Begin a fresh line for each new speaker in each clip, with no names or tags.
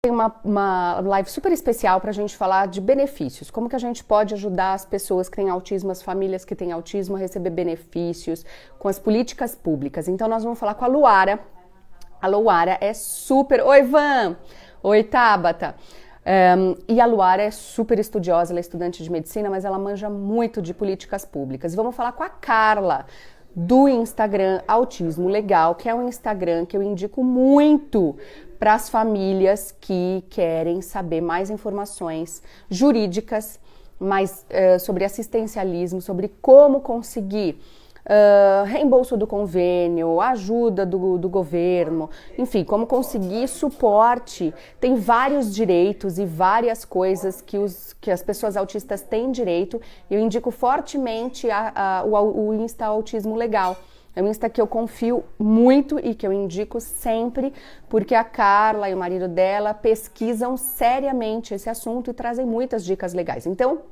tem uma live super especial para a gente falar de benefícios. Como que a gente pode ajudar as pessoas que têm autismo, as famílias que têm autismo a receber benefícios com as políticas públicas. Então nós vamos falar com a Luara. A Luara é super... Oi, Van! Oi, Tabata! E a Luara é super estudiosa, ela é estudante de medicina, mas ela manja muito de políticas públicas. Vamos falar com a Carla, do Instagram Autismo Legal, que é um Instagram que eu indico muito para as famílias que querem saber mais informações jurídicas, mais sobre assistencialismo, sobre como conseguir reembolso do convênio, ajuda do governo, enfim, como conseguir suporte. Tem vários direitos e várias coisas que as pessoas autistas têm direito. Eu indico fortemente o Insta Autismo Legal. É um Insta que eu confio muito e que eu indico sempre, porque a Carla e o marido dela pesquisam seriamente esse assunto e trazem muitas dicas legais. Então,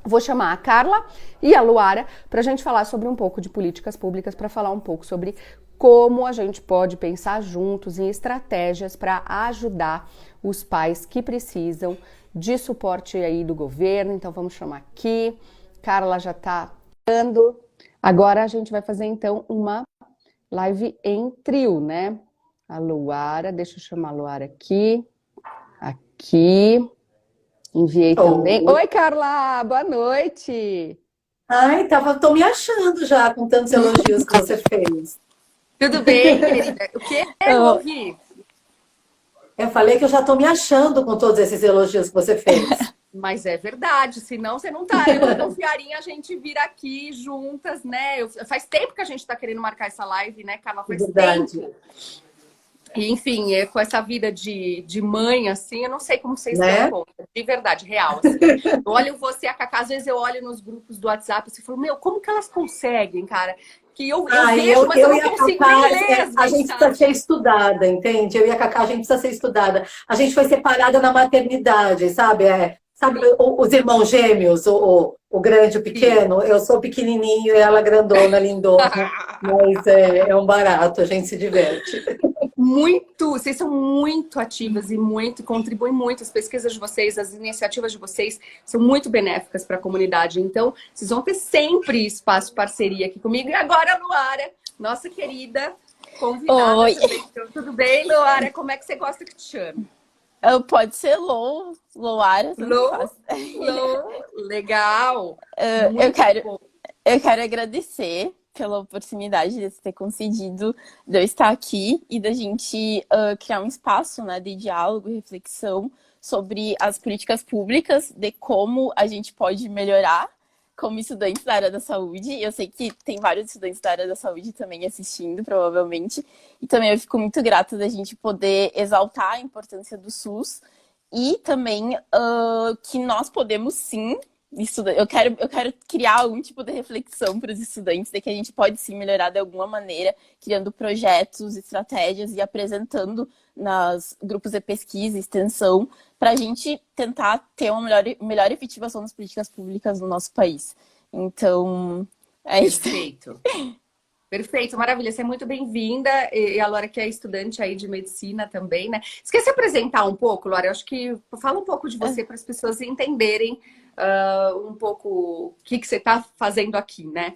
vou chamar a Carla e a Luara para a gente falar sobre um pouco de políticas públicas, para falar um pouco sobre como a gente pode pensar juntos em estratégias para ajudar os pais que precisam de suporte aí do governo. Então vamos chamar aqui. Carla já está dando. Agora a gente vai fazer então uma live em trio, né? A Luara, deixa eu chamar a Luara aqui. Aqui. Enviei também. Oi, Carla, boa noite.
Ai, tô me achando já com tantos elogios que você fez.
Tudo bem, querida? O que eu ouvi?
Eu falei que eu já tô me achando com todos esses elogios que você fez.
Mas é verdade, senão você não tá. Eu não confiaria a gente vir aqui juntas, né? Faz tempo que a gente tá querendo marcar essa live, né, Carla? Faz
Verdade.
tempo. E, enfim, com essa vida de mãe, assim, eu não sei como vocês
Né?
dão conta. De verdade, real. Assim. Eu olho você, a Cacá, às vezes eu olho nos grupos do WhatsApp e falo, meu, como que elas conseguem, cara? Que eu vejo, mas eu não consigo nem ler as
a gente precisa ser estudada, entende? Eu e a Cacá, a gente precisa ser estudada. A gente foi separada na maternidade, sabe? Sabe os irmãos gêmeos, o grande e o pequeno? Eu sou pequenininho e ela grandona, lindona. Mas é um barato, a gente se diverte.
Muito, vocês são muito ativas e contribuem muito. As pesquisas de vocês, as iniciativas de vocês são muito benéficas para a comunidade. Então, vocês vão ter sempre espaço parceria aqui comigo. E agora a Luara, nossa querida convidada.
Oi.
Tudo bem, Luara? Como é que você gosta que te chame?
Pode ser Luara.
Legal.
Eu quero agradecer pela oportunidade de você ter concedido de eu estar aqui e da gente criar um espaço, né, de diálogo e reflexão sobre as políticas públicas, de como a gente pode melhorar como estudantes da área da saúde. Eu sei que tem vários estudantes da área da saúde também assistindo, provavelmente. E também eu fico muito grata da gente poder exaltar a importância do SUS e também que nós podemos sim estudar. Eu quero criar algum tipo de reflexão para os estudantes de que a gente pode sim melhorar de alguma maneira, criando projetos, estratégias e apresentando nos grupos de pesquisa e extensão para a gente tentar ter uma melhor efetivação das políticas públicas no nosso país. Então, é isso.
Perfeito. Perfeito, maravilha. Você é muito bem-vinda. E a Laura, que é estudante aí de medicina também, né? Esqueci de apresentar um pouco, Laura. Eu acho que fala um pouco de você para as pessoas entenderem um pouco o que você está fazendo aqui, né?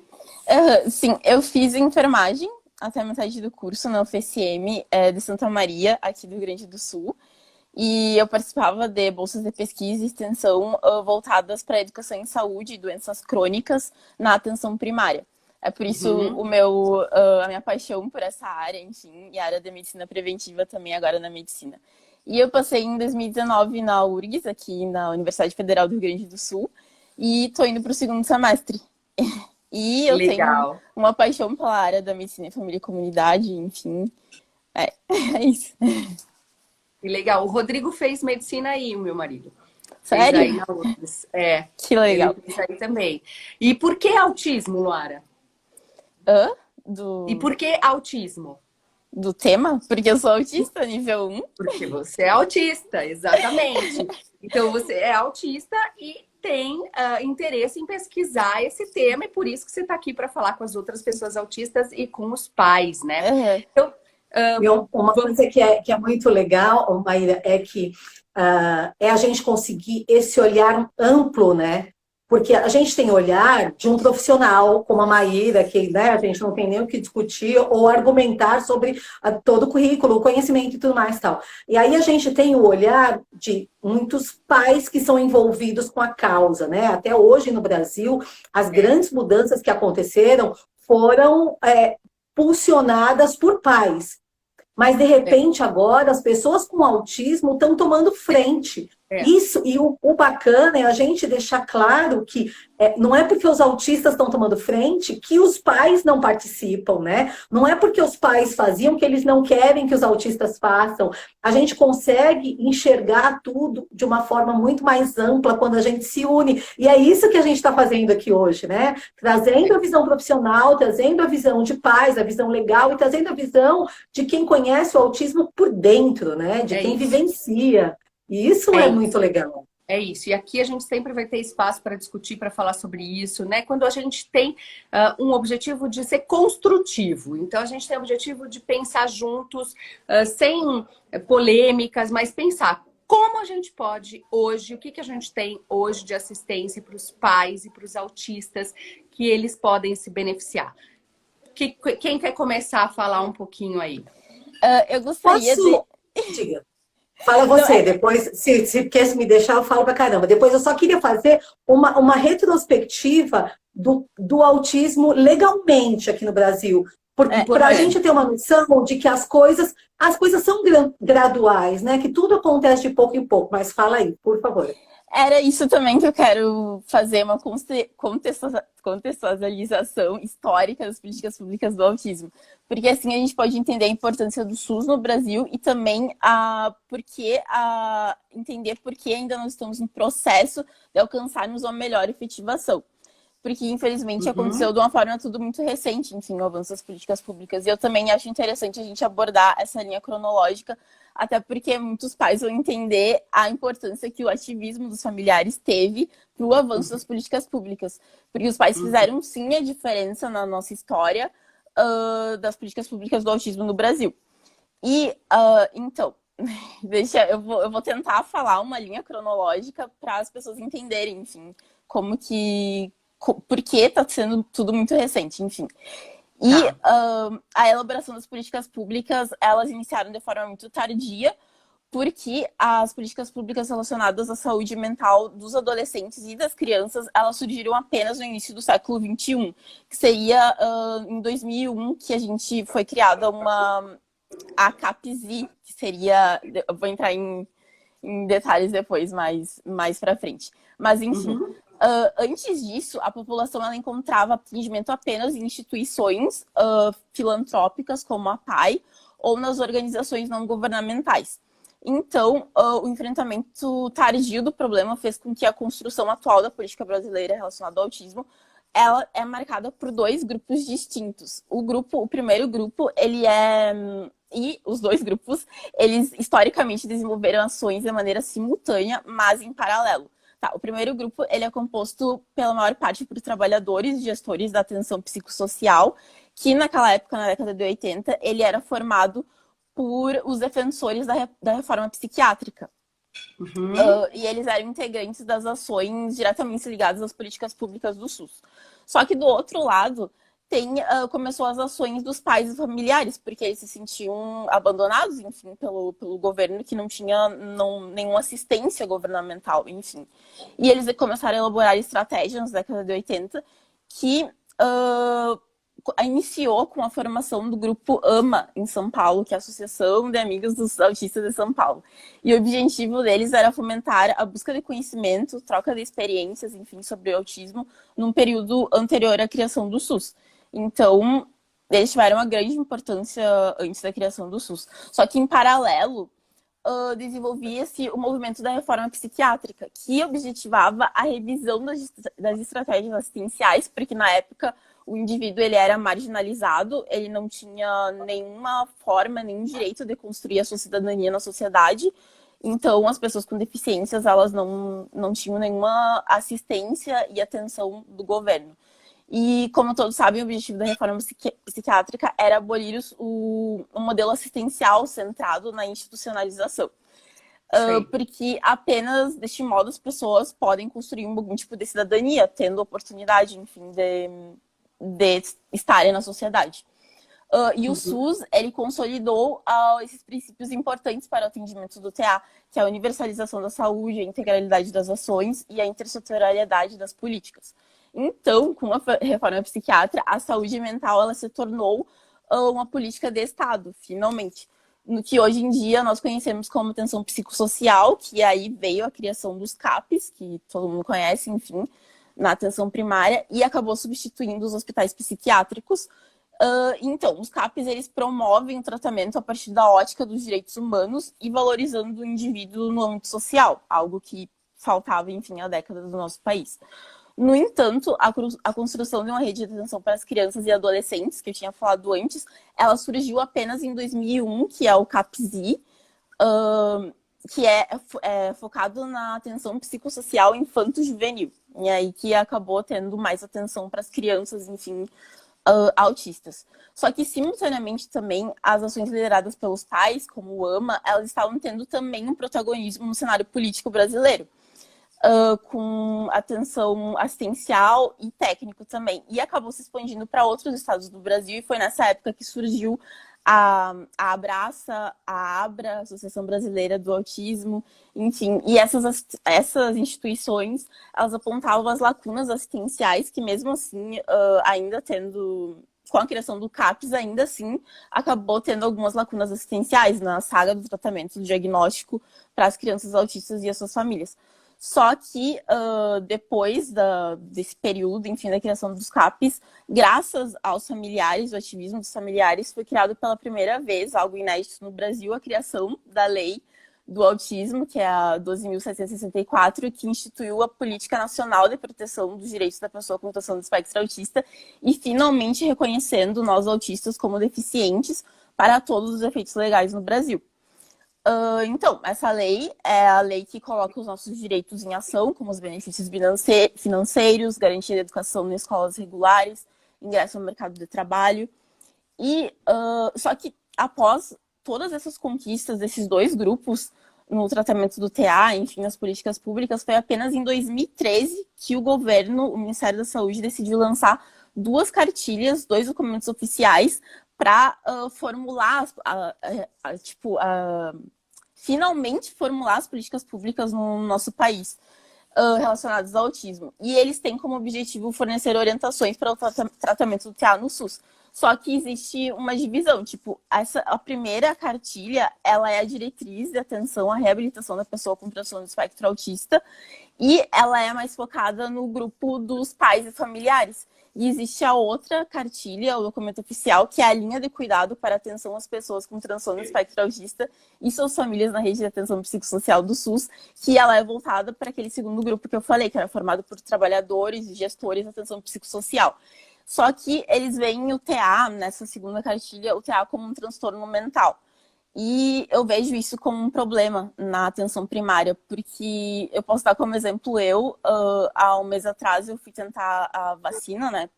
Sim, eu fiz enfermagem até a metade do curso na UFSM de Santa Maria, aqui do Rio Grande do Sul. E eu participava de bolsas de pesquisa e extensão voltadas para a educação em saúde e doenças crônicas na atenção primária. É por isso a minha paixão por essa área, enfim, e a área da medicina preventiva também agora na medicina. E eu passei em 2019 na URGS, aqui na Universidade Federal do Rio Grande do Sul, e tô indo para o segundo semestre. E eu tenho uma paixão pela área da medicina, família e comunidade, enfim. É isso.
Que legal. O Rodrigo fez medicina aí, o meu marido.
Sério?
Fez aí na URGS.
Que legal.
Ele fez aí também. E por que autismo, Luara? E por que autismo?
Do tema? Porque eu sou autista, nível 1.
Porque você é autista, exatamente. Então, você é autista e tem interesse em pesquisar esse tema, e por isso que você está aqui para falar com as outras pessoas autistas e com os pais, né?
Uhum.
Então,
E uma coisa que é muito legal, Maíra, é que é a gente conseguir esse olhar amplo, né? Porque a gente tem olhar de um profissional, como a Maíra, que, né, a gente não tem nem o que discutir ou argumentar sobre todo o currículo, o conhecimento e tudo mais tal. E aí a gente tem o olhar de muitos pais que são envolvidos com a causa, né? Até hoje no Brasil, as grandes mudanças que aconteceram foram pulsionadas por pais. Mas, de repente, agora, as pessoas com autismo estão tomando frente. Isso, e o bacana é a gente deixar claro que não é porque os autistas estão tomando frente que os pais não participam, né? Não é porque os pais faziam que eles não querem que os autistas façam. A gente consegue enxergar tudo de uma forma muito mais ampla quando a gente se une. E é isso que a gente está fazendo aqui hoje, né? Trazendo a visão profissional, trazendo a visão de pais, a visão legal e trazendo a visão de quem conhece o autismo por dentro, né? De quem vivencia. E isso é muito legal.
É isso. E aqui a gente sempre vai ter espaço para discutir, para falar sobre isso, né? Quando a gente tem um objetivo de ser construtivo. Então, a gente tem o objetivo de pensar juntos, sem polêmicas, mas pensar como a gente pode hoje, o que a gente tem hoje de assistência para os pais e para os autistas que eles podem se beneficiar. Quem quer começar a falar um pouquinho aí?
Eu gostaria de...
Diga. Fala você, depois, se quer me deixar, eu falo pra caramba. Depois eu só queria fazer uma retrospectiva do autismo legalmente aqui no Brasil. Para a gente ter uma noção de que as coisas são graduais, né? Que tudo acontece de pouco em pouco. Mas fala aí, por favor.
Era isso também que eu quero fazer, uma contextualização histórica das políticas públicas do autismo. Porque assim a gente pode entender a importância do SUS no Brasil e também entender por que ainda não estamos no processo de alcançarmos uma melhor efetivação. Porque, infelizmente, aconteceu de uma forma tudo muito recente, enfim, o avanço das políticas públicas. E eu também acho interessante a gente abordar essa linha cronológica, até porque muitos pais vão entender a importância que o ativismo dos familiares teve para o avanço das políticas públicas. Porque os pais fizeram, sim, a diferença na nossa história das políticas públicas do autismo no Brasil. E, então, eu vou tentar falar uma linha cronológica para as pessoas entenderem, enfim, por que está sendo tudo muito recente, enfim. E a elaboração das políticas públicas, elas iniciaram de forma muito tardia, porque as políticas públicas relacionadas à saúde mental dos adolescentes e das crianças, elas surgiram apenas no início do século XXI, que seria em 2001 que a gente foi criada a CAPES-I, que seria... Eu vou entrar em detalhes depois, mais para frente. Mas, enfim... Antes disso, a população ela encontrava atendimento apenas em instituições filantrópicas, como a PAI, ou nas organizações não governamentais. Então, o enfrentamento tardio do problema fez com que a construção atual da política brasileira relacionada ao autismo ela é marcada por dois grupos distintos. O primeiro grupo, e os dois grupos, eles historicamente desenvolveram ações de maneira simultânea, mas em paralelo. O primeiro grupo ele é composto pela maior parte por trabalhadores e gestores da atenção psicossocial, que naquela época, na década de 80, ele era formado por os defensores da reforma psiquiátrica. E eles eram integrantes das ações diretamente ligadas às políticas públicas do SUS. Só que do outro lado, começou as ações dos pais e familiares, porque eles se sentiam abandonados, enfim, pelo governo, que não tinha nenhuma assistência governamental, enfim. E eles começaram a elaborar estratégias na década de 80 que iniciou com a formação do grupo AMA em São Paulo, que é a Associação de Amigos dos Autistas de São Paulo. E o objetivo deles era fomentar a busca de conhecimento, troca de experiências, enfim, sobre o autismo, num período anterior à criação do SUS. Então, eles tiveram uma grande importância antes da criação do SUS. Só que, em paralelo, desenvolvia-se o movimento da reforma psiquiátrica, que objetivava a revisão das estratégias assistenciais, porque, na época, o indivíduo ele era marginalizado, ele não tinha nenhuma forma, nenhum direito de construir a sua cidadania na sociedade. Então, as pessoas com deficiências, elas não tinham nenhuma assistência e atenção do governo. E, como todos sabem, o objetivo da reforma psiquiátrica era abolir o modelo assistencial centrado na institucionalização. Porque apenas deste modo as pessoas podem construir algum tipo de cidadania, tendo oportunidade, enfim, de estarem na sociedade. E o SUS, ele consolidou esses princípios importantes para o atendimento do TA, que é a universalização da saúde, a integralidade das ações e a intersetorialidade das políticas. Então, com a reforma psiquiátrica, a saúde mental ela se tornou uma política de Estado, finalmente. No que hoje em dia nós conhecemos como atenção psicossocial, que aí veio a criação dos CAPs, que todo mundo conhece, enfim, na atenção primária, e acabou substituindo os hospitais psiquiátricos. Então, os CAPs, eles promovem o tratamento a partir da ótica dos direitos humanos e valorizando o indivíduo no âmbito social, algo que faltava, enfim, há décadas no nosso país. No entanto, a construção de uma rede de atenção para as crianças e adolescentes, que eu tinha falado antes, ela surgiu apenas em 2001, que é o CAPSI, que é focado na atenção psicossocial infanto-juvenil, e aí que acabou tendo mais atenção para as crianças, enfim, autistas. Só que, simultaneamente, também, as ações lideradas pelos pais, como o AMA, elas estavam tendo também um protagonismo no cenário político brasileiro. Com atenção assistencial e técnico também. E acabou se expandindo para outros estados do Brasil, e foi nessa época que surgiu a Abraça, a ABRA, Associação Brasileira do Autismo, enfim. E essas instituições, elas apontavam as lacunas assistenciais, que mesmo assim, ainda tendo... Com a criação do CAPS, ainda assim, acabou tendo algumas lacunas assistenciais na saga do tratamento do diagnóstico para as crianças autistas e as suas famílias. Só que depois desse período, enfim, da criação dos CAPs, graças aos familiares, o ativismo dos familiares, foi criado pela primeira vez, algo inédito no Brasil, a criação da lei do autismo, que é a 12.764, que instituiu a Política Nacional de Proteção dos Direitos da Pessoa com Mutação do Espectro Autista e finalmente reconhecendo nós autistas como deficientes para todos os efeitos legais no Brasil. Então, essa lei é a lei que coloca os nossos direitos em ação, como os benefícios financeiros, garantia de educação em escolas regulares, ingresso no mercado de trabalho. E só que após todas essas conquistas desses dois grupos no tratamento do TA, enfim, nas políticas públicas, foi apenas em 2013 que o governo, o Ministério da Saúde, decidiu lançar duas cartilhas, dois documentos oficiais para formular, finalmente formular as políticas públicas no nosso país relacionadas ao autismo. E eles têm como objetivo fornecer orientações para o tratamento do TA no SUS. Só que existe uma divisão, a primeira cartilha, ela é a diretriz de atenção à reabilitação da pessoa com transtorno do espectro autista, e ela é mais focada no grupo dos pais e familiares. E existe a outra cartilha, o documento oficial, que é a linha de cuidado para atenção às pessoas com transtorno do espectro autista e suas famílias na rede de atenção psicossocial do SUS, que ela é voltada para aquele segundo grupo que eu falei, que era formado por trabalhadores e gestores de atenção psicossocial. Só que eles veem o TA, nessa segunda cartilha, o TA como um transtorno mental. E eu vejo isso como um problema na atenção primária, porque eu posso dar como exemplo, há um mês atrás, eu fui tentar a vacina, né,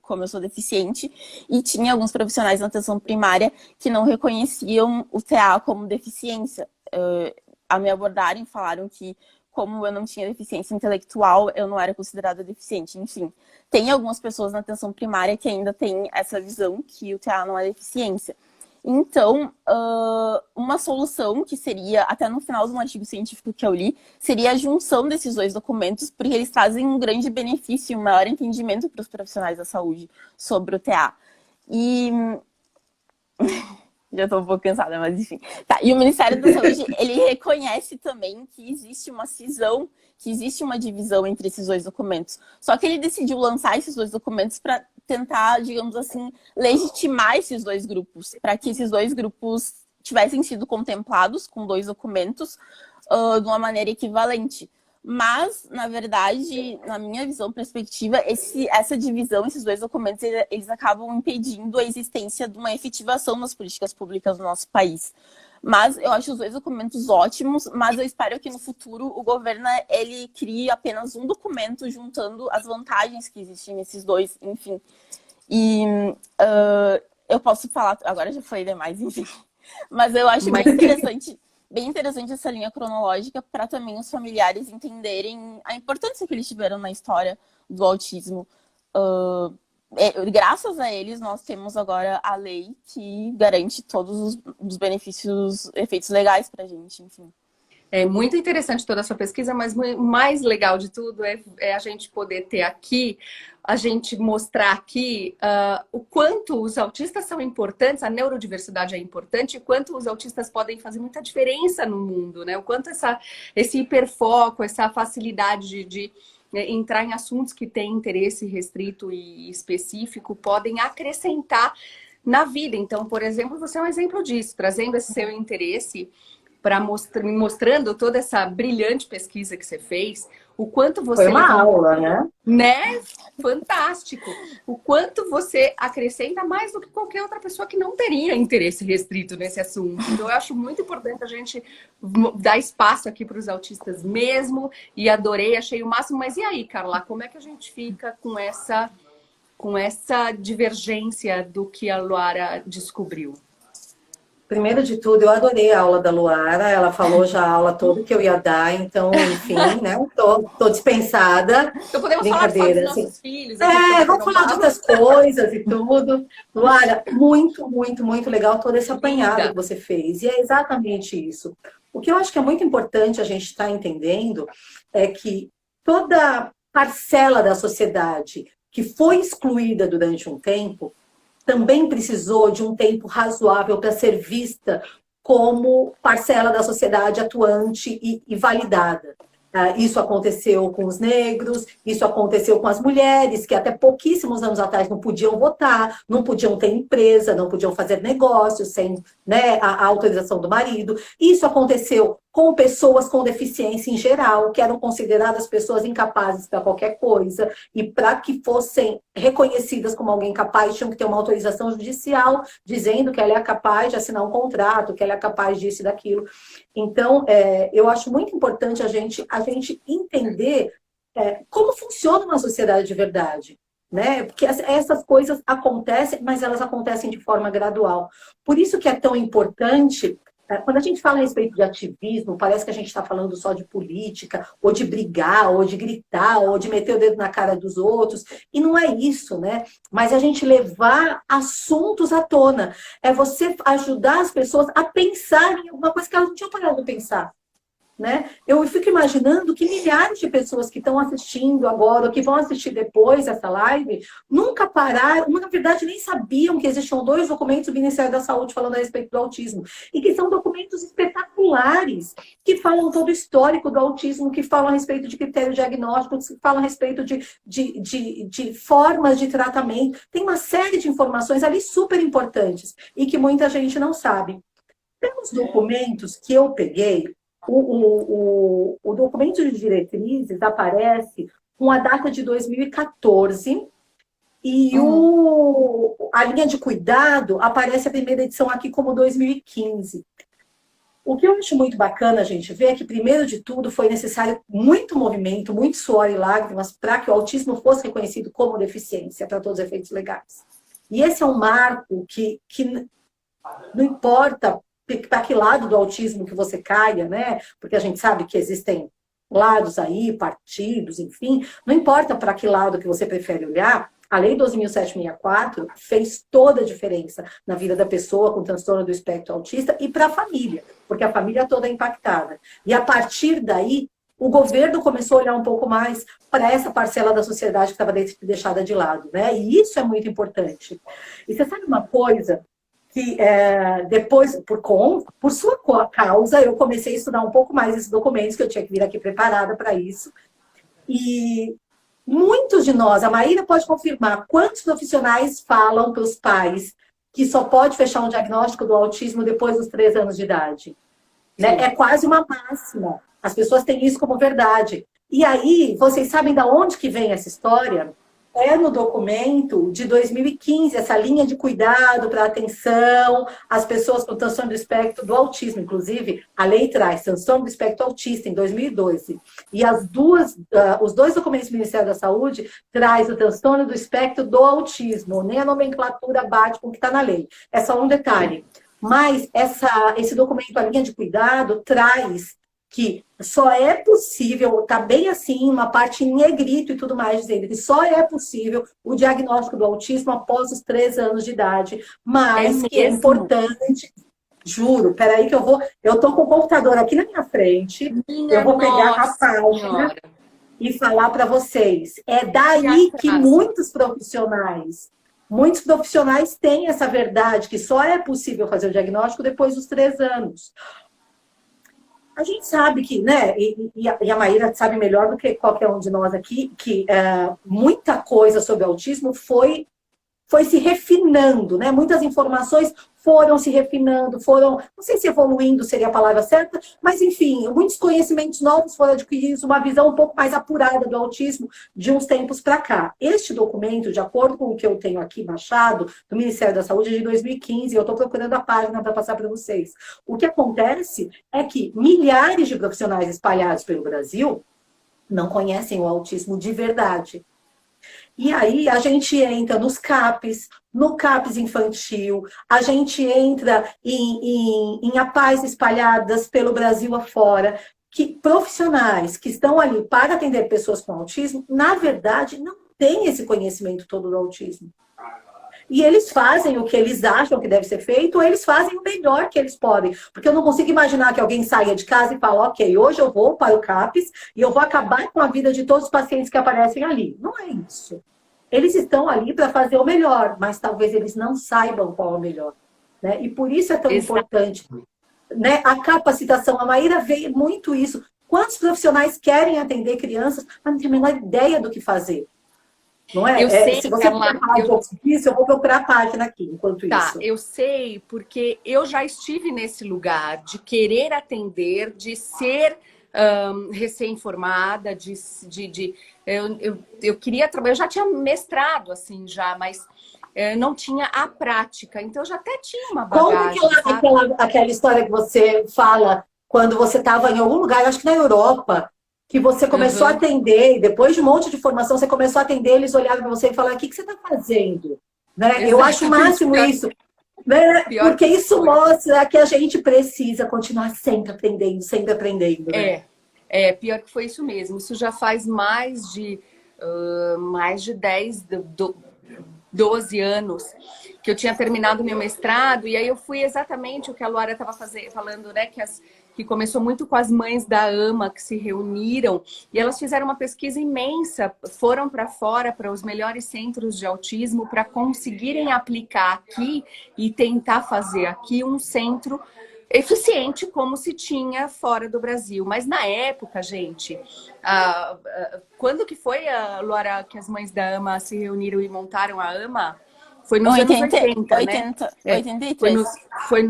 como eu sou deficiente, e tinha alguns profissionais na atenção primária que não reconheciam o TA como deficiência. A me abordarem, falaram que, como eu não tinha deficiência intelectual, eu não era considerada deficiente. Enfim, tem algumas pessoas na atenção primária que ainda têm essa visão que o TA não é deficiência. Então, uma solução que seria, até no final de um artigo científico que eu li, seria a junção desses dois documentos, porque eles trazem um grande benefício e um maior entendimento para os profissionais da saúde sobre o TA. E... já estou um pouco cansada, mas enfim. Tá. E o Ministério da Saúde, ele reconhece também que existe uma cisão, que existe uma divisão entre esses dois documentos. Só que ele decidiu lançar esses dois documentos para tentar, digamos assim, legitimar esses dois grupos, para que esses dois grupos tivessem sido contemplados com dois documentos de uma maneira equivalente. Mas, na verdade, na minha visão, perspectiva, essa divisão, esses dois documentos, eles acabam impedindo a existência de uma efetivação nas políticas públicas do nosso país. Mas eu acho os dois documentos ótimos, mas eu espero que no futuro o governo ele crie apenas um documento juntando as vantagens que existem nesses dois, enfim. E eu posso falar, agora já falei demais, enfim. Mas eu acho bem interessante essa linha cronológica para também os familiares entenderem a importância que eles tiveram na história do autismo. Graças a eles, nós temos agora a lei que garante todos os benefícios, efeitos legais para a gente, enfim.
É muito interessante toda a sua pesquisa, mas o mais legal de tudo é a gente poder ter aqui, a gente mostrar aqui o quanto os autistas são importantes, a neurodiversidade é importante, e o quanto os autistas podem fazer muita diferença no mundo, né? O quanto esse hiperfoco, essa facilidade de entrar em assuntos que têm interesse restrito e específico podem acrescentar na vida. Então, por exemplo, você é um exemplo disso, trazendo esse seu interesse para mostrando toda essa brilhante pesquisa que você fez, o quanto você...
Foi uma aula, né?
Né? Fantástico! O quanto você acrescenta mais do que qualquer outra pessoa que não teria interesse restrito nesse assunto. Então, eu acho muito importante a gente dar espaço aqui para os autistas mesmo, e adorei, achei o máximo. Mas e aí, Carla, como é que a gente fica com essa divergência do que a Luara descobriu?
Primeiro de tudo, eu adorei a aula da Luara. Ela falou já a aula toda que eu ia dar, então, enfim, né? Tô dispensada.
Então podemos falar só dos nossos filhos.
Vamos falar de outras coisas e tudo. Luara, muito, muito, muito legal todo esse apanhado que você fez. E é exatamente isso. O que eu acho que é muito importante a gente estar entendendo é que toda parcela da sociedade que foi excluída durante um tempo também precisou de um tempo razoável para ser vista como parcela da sociedade atuante e validada. Isso aconteceu com os negros, isso aconteceu com as mulheres, que até pouquíssimos anos atrás não podiam votar, não podiam ter empresa, não podiam fazer negócios sem, né, a autorização do marido. Isso aconteceu com pessoas com deficiência em geral, que eram consideradas pessoas incapazes para qualquer coisa, e para que fossem reconhecidas como alguém capaz, tinham que ter uma autorização judicial, dizendo que ela é capaz de assinar um contrato, que ela é capaz disso e daquilo. Então, eu acho muito importante a gente entender como funciona uma sociedade de verdade, né? Porque essas coisas acontecem, mas elas acontecem de forma gradual. Por isso que é tão importante, quando a gente fala a respeito de ativismo, parece que a gente está falando só de política, ou de brigar, ou de gritar, ou de meter o dedo na cara dos outros, e não é isso, né? Mas a gente levar assuntos à tona, é você ajudar as pessoas a pensar em alguma coisa que elas não tinham parado de pensar. Né? Eu fico imaginando que milhares de pessoas que estão assistindo agora, ou que vão assistir depois essa live, nunca pararam, na verdade nem sabiam que existiam 2 documentos do Ministério da Saúde falando a respeito do autismo, e que são documentos espetaculares, que falam todo o histórico do autismo, que falam a respeito de critérios diagnósticos, que falam a respeito de formas de tratamento. Tem uma série de informações ali super importantes, e que muita gente não sabe. Pelos documentos que eu peguei, o documento de diretrizes aparece com a data de 2014 e a linha de cuidado aparece a primeira edição aqui como 2015. O que eu acho muito bacana a gente ver é que, primeiro de tudo, foi necessário muito movimento, muito suor e lágrimas para que o autismo fosse reconhecido como deficiência para todos os efeitos legais. E esse é um marco que não importa para que lado do autismo que você caia, né? Porque a gente sabe que existem lados aí, partidos, enfim. Não importa para que lado que você prefere olhar, a Lei 12.764 fez toda a diferença na vida da pessoa com transtorno do espectro autista e para a família, porque a família toda é impactada. E a partir daí, o governo começou a olhar um pouco mais para essa parcela da sociedade que estava deixada de lado, né? E isso é muito importante. E você sabe uma coisa? Que depois, por sua causa, eu comecei a estudar um pouco mais esses documentos, que eu tinha que vir aqui preparada para isso. E muitos de nós, a Maíra pode confirmar, quantos profissionais falam para os pais que só pode fechar um diagnóstico do autismo depois dos 3 anos de idade? Né? É quase uma máxima. As pessoas têm isso como verdade. E aí, vocês sabem de onde que vem essa história? é no documento de 2015, essa linha de cuidado para atenção às pessoas com transtorno do espectro do autismo. Inclusive, a lei traz transtorno do espectro autista em 2012. E os dois documentos do Ministério da Saúde traz o transtorno do espectro do autismo. Nem a nomenclatura bate com o que está na lei. É só um detalhe. Mas esse documento, a linha de cuidado, traz que só é possível, tá bem assim, uma parte em negrito e tudo mais, dizendo que só é possível o diagnóstico do autismo após os 3 anos de idade, mas que é importante, juro, peraí que eu tô com o computador aqui na minha frente, eu vou pegar a página e falar para vocês. É daí que muitos profissionais têm essa verdade, que só é possível fazer o diagnóstico depois dos 3 anos. A gente sabe que, né, e a Maíra sabe melhor do que qualquer um de nós aqui, que muita coisa sobre autismo foi se refinando, né? Muitas informações foram se refinando, não sei se evoluindo seria a palavra certa, mas enfim, muitos conhecimentos novos foram adquiridos, uma visão um pouco mais apurada do autismo de uns tempos para cá. Este documento, de acordo com o que eu tenho aqui baixado, do Ministério da Saúde, é de 2015, eu estou procurando a página para passar para vocês. O que acontece é que milhares de profissionais espalhados pelo Brasil não conhecem o autismo de verdade. E aí a gente entra no CAPS infantil, a gente entra em APAES espalhadas pelo Brasil afora, que profissionais que estão ali para atender pessoas com autismo, na verdade, não têm esse conhecimento todo do autismo. E eles fazem o que eles acham que deve ser feito, ou eles fazem o melhor que eles podem. Porque eu não consigo imaginar que alguém saia de casa e fale, ok, hoje eu vou para o CAPS e eu vou acabar com a vida de todos os pacientes que aparecem ali. Não é isso. Eles estão ali para fazer o melhor, mas talvez eles não saibam qual é o melhor. Né? E por isso é tão importante. Né? A capacitação, a Maíra vê muito isso. Quantos profissionais querem atender crianças, mas não tem a menor ideia do que fazer? Não é? Se você falar um pouco disso, eu vou procurar a página aqui, enquanto isso.
Eu sei, porque eu já estive nesse lugar de querer atender, de ser recém-formada, eu queria trabalhar, eu já tinha mestrado, assim, já, mas não tinha a prática, então eu já até tinha uma bagagem.
Como aquela história que você fala quando você estava em algum lugar, acho que na Europa, que você começou a atender, e depois de um monte de formação, você começou a atender, eles olharam para você e falaram, o que você está fazendo? Né? Eu acho o máximo isso. Né? Porque isso mostra que a gente precisa continuar sempre aprendendo, sempre aprendendo. Né?
Pior que foi isso mesmo. Isso já faz mais de 12 anos que eu tinha terminado meu mestrado, e aí eu fui exatamente o que a Luara estava falando, né? Que começou muito com as mães da AMA que se reuniram e elas fizeram uma pesquisa imensa, foram para fora, para os melhores centros de autismo, para conseguirem aplicar aqui e tentar fazer aqui um centro eficiente como se tinha fora do Brasil. Mas na época, gente, quando que foi, Luara, que as mães da AMA se reuniram e montaram a AMA? Foi nos anos 80, né?
83.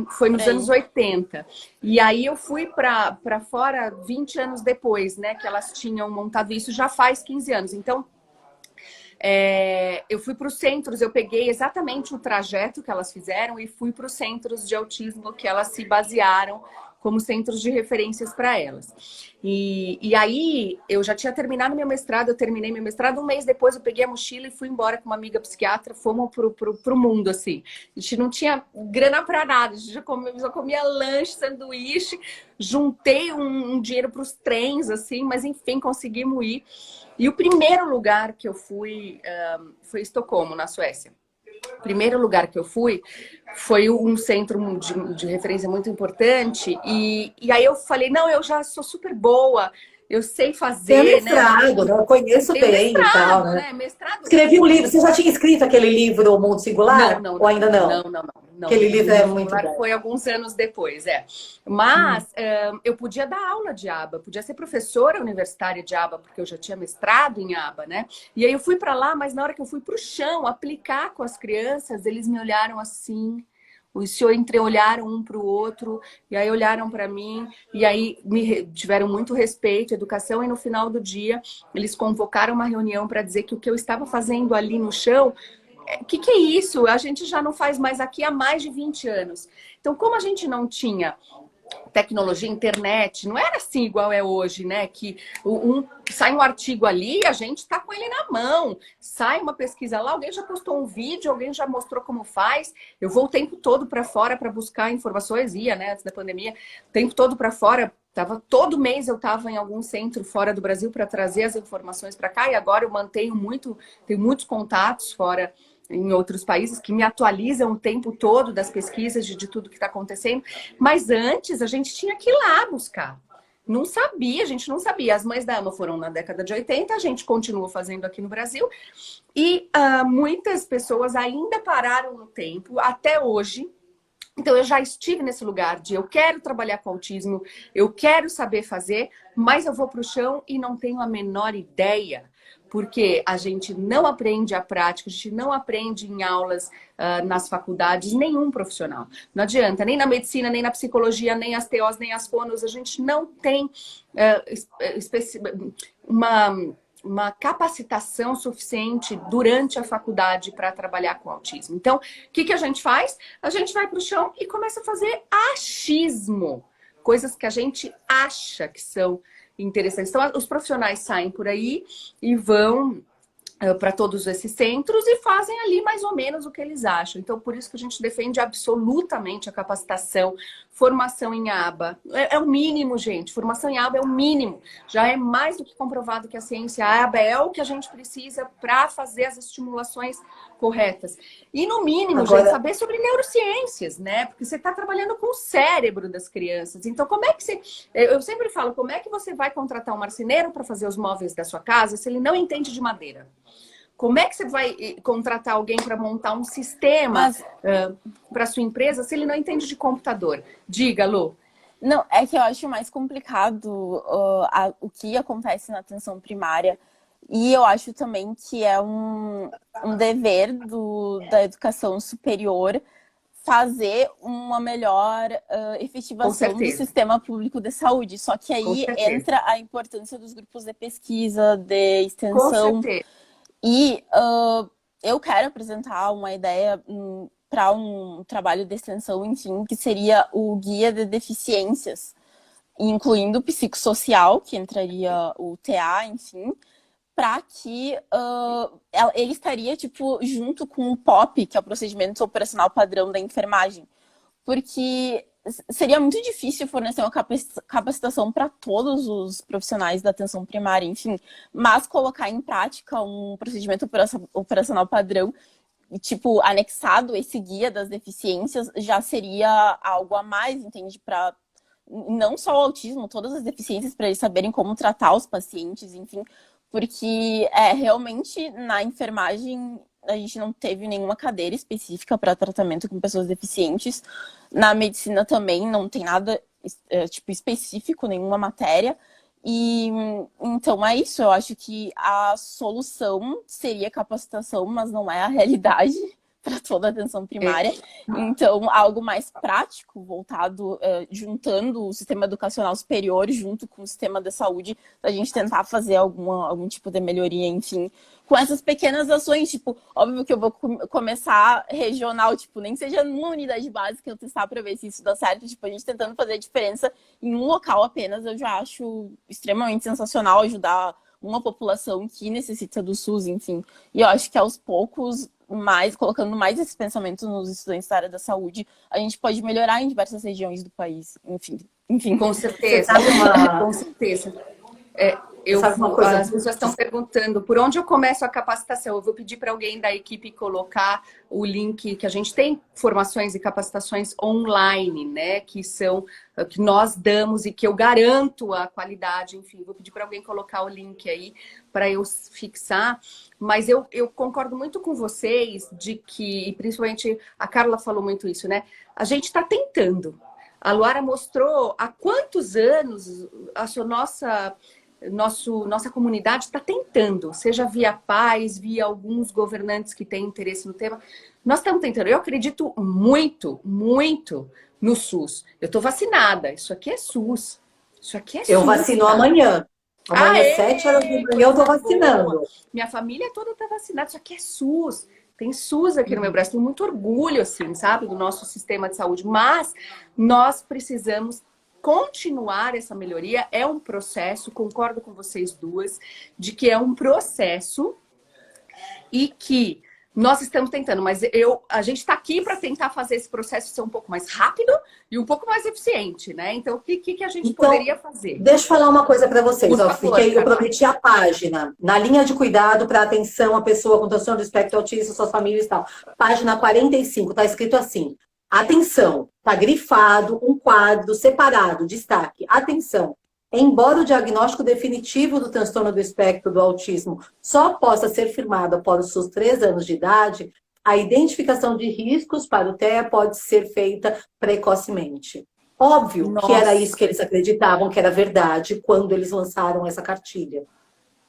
Foi nos anos 80. E aí eu fui para fora 20 anos depois, né? Que elas tinham montado isso, já faz 15 anos. Então, eu fui para os centros, eu peguei exatamente o trajeto que elas fizeram e fui para os centros de autismo que elas se basearam como centros de referências para elas. E aí, eu já tinha terminado meu mestrado, eu terminei meu mestrado, um mês depois eu peguei a mochila e fui embora com uma amiga psiquiatra, fomos pro mundo, assim. A gente não tinha grana para nada, a gente já comia lanche, sanduíche, juntei um dinheiro para os trens, assim, mas enfim, conseguimos ir. E o primeiro lugar que eu fui foi Estocolmo, na Suécia. O primeiro lugar que eu fui foi um centro de referência muito importante. E aí eu falei, não, eu já sou super boa, eu sei fazer.
Tem mestrado, né? Eu conheço bem e tal, né?
Mestrado.
Escrevi um livro. Você já tinha escrito aquele livro, O Mundo Singular?
Não.
Ou ainda não?
Não.
Aquele livro é muito bom.
Foi alguns anos depois, Mas eu podia dar aula de ABA, podia ser professora universitária de ABA, porque eu já tinha mestrado em ABA, né? E aí eu fui para lá, mas na hora que eu fui para o chão aplicar com as crianças, eles me olharam assim, O senhor entreolharam um para o outro, e aí olharam para mim, e aí tiveram muito respeito, educação, e no final do dia eles convocaram uma reunião para dizer que o que eu estava fazendo ali no chão, o que é isso? A gente já não faz mais aqui há mais de 20 anos. Então, como a gente não tinha tecnologia, internet, não era assim igual é hoje, né? Que sai um artigo ali, a gente está com ele na mão. Sai uma pesquisa lá, alguém já postou um vídeo, alguém já mostrou como faz. Eu vou o tempo todo para fora para buscar informações, né, antes da pandemia, o tempo todo para fora. Todo mês eu estava em algum centro fora do Brasil para trazer as informações para cá, e agora eu tenho muitos contatos fora em outros países que me atualizam o tempo todo das pesquisas de tudo que está acontecendo. Mas antes a gente tinha que ir lá buscar. Não sabia, a gente não sabia. As mães da AMA foram na década de 80, a gente continua fazendo aqui no Brasil. E muitas pessoas ainda pararam no tempo, até hoje. Então, eu já estive nesse lugar de eu quero trabalhar com autismo, eu quero saber fazer, mas eu vou para o chão e não tenho a menor ideia. Porque a gente não aprende a prática, a gente não aprende em aulas nas faculdades, nenhum profissional. Não adianta, nem na medicina, nem na psicologia, nem as TOs, nem as fonos, a gente não tem uma capacitação suficiente durante a faculdade para trabalhar com autismo. Então, o que a gente faz? A gente vai para o chão e começa a fazer achismo. Coisas que a gente acha que são interessantes. Então, os profissionais saem por aí e vão para todos esses centros e fazem ali mais ou menos o que eles acham. Então, por isso que a gente defende absolutamente a capacitação, formação em aba. É o mínimo, gente. Formação em aba é o mínimo. Já é mais do que comprovado que a ciência aba é o que a gente precisa para fazer as estimulações corretas. E, no mínimo, gente, saber sobre neurociências, né? Porque você está trabalhando com o cérebro das crianças. Então, como é que você... Eu sempre falo, como é que você vai contratar um marceneiro para fazer os móveis da sua casa se ele não entende de madeira? Como é que você vai contratar alguém para montar um sistema para sua empresa se ele não entende de computador? Diga, Lu.
Não, é que eu acho mais complicado o que acontece na atenção primária. E eu acho também que é um dever da educação superior fazer uma melhor efetivação do sistema público de saúde. Só que aí entra a importância dos grupos de pesquisa, de extensão. Com certeza. E eu quero apresentar uma ideia para um trabalho de extensão, enfim, que seria o guia de deficiências, incluindo o psicossocial, que entraria o TA, enfim, para que ele estaria tipo junto com o POP, que é o procedimento operacional padrão da enfermagem, porque seria muito difícil fornecer uma capacitação para todos os profissionais da atenção primária, enfim, mas colocar em prática um procedimento operacional padrão, tipo, anexado esse guia das deficiências, já seria algo a mais, entende? Para não só o autismo, todas as deficiências, para eles saberem como tratar os pacientes, enfim, porque realmente na enfermagem a gente não teve nenhuma cadeira específica para tratamento com pessoas deficientes. Na medicina também não tem nada tipo específico, nenhuma matéria. E então é isso. Eu acho que a solução seria capacitação, mas não é a realidade para toda a atenção primária. Então, algo mais prático, voltado, juntando o sistema educacional superior junto com o sistema da saúde, para a gente tentar fazer algum tipo de melhoria, enfim, com essas pequenas ações, tipo, óbvio que eu vou começar regional, tipo, nem seja numa unidade básica eu testar para ver se isso dá certo, tipo, a gente tentando fazer a diferença em um local apenas, eu já acho extremamente sensacional ajudar uma população que necessita do SUS, enfim. E eu acho que aos poucos, colocando mais esse pensamento nos estudantes da área da saúde, a gente pode melhorar em diversas regiões do país, enfim.
Com certeza, com certeza. As pessoas estão perguntando por onde eu começo a capacitação. Eu vou pedir para alguém da equipe colocar o link, que a gente tem formações e capacitações online, né? Que nós damos e que eu garanto a qualidade. Enfim, vou pedir para alguém colocar o link aí para eu fixar. Mas eu concordo muito com vocês de que, e principalmente a Carla falou muito isso, né? A gente está tentando. A Luara mostrou há quantos anos a nossa nossa comunidade está tentando, seja via pais, via alguns governantes que têm interesse no tema. Nós estamos tentando. Eu acredito muito, muito no SUS. Eu estou vacinada. Isso aqui é SUS. Isso aqui é
Eu
SUS.
vacino amanhã. Amanhã, 7 horas da manhã, eu estou vacinando.
Boa. Minha família toda está vacinada. Isso aqui é SUS. Tem SUS aqui no meu braço. Tenho muito orgulho, assim, sabe, do nosso sistema de saúde. Mas nós precisamos continuar essa melhoria. É um processo, concordo com vocês duas, de que é um processo e que nós estamos tentando, mas a gente está aqui para tentar fazer esse processo ser um pouco mais rápido e um pouco mais eficiente, né? Então, o que a gente poderia fazer?
Deixa eu falar uma coisa para vocês.
Por favor,
eu prometi a página, na linha de cuidado para atenção à pessoa com transtorno do espectro autista, suas famílias e tal. Página 45, está escrito assim: atenção, está grifado, um quadro separado, destaque, atenção. Embora o diagnóstico definitivo do transtorno do espectro do autismo só possa ser firmado após os 3 anos de idade, a identificação de riscos para o TEA pode ser feita precocemente. Óbvio que era isso que eles acreditavam que era verdade quando eles lançaram essa cartilha.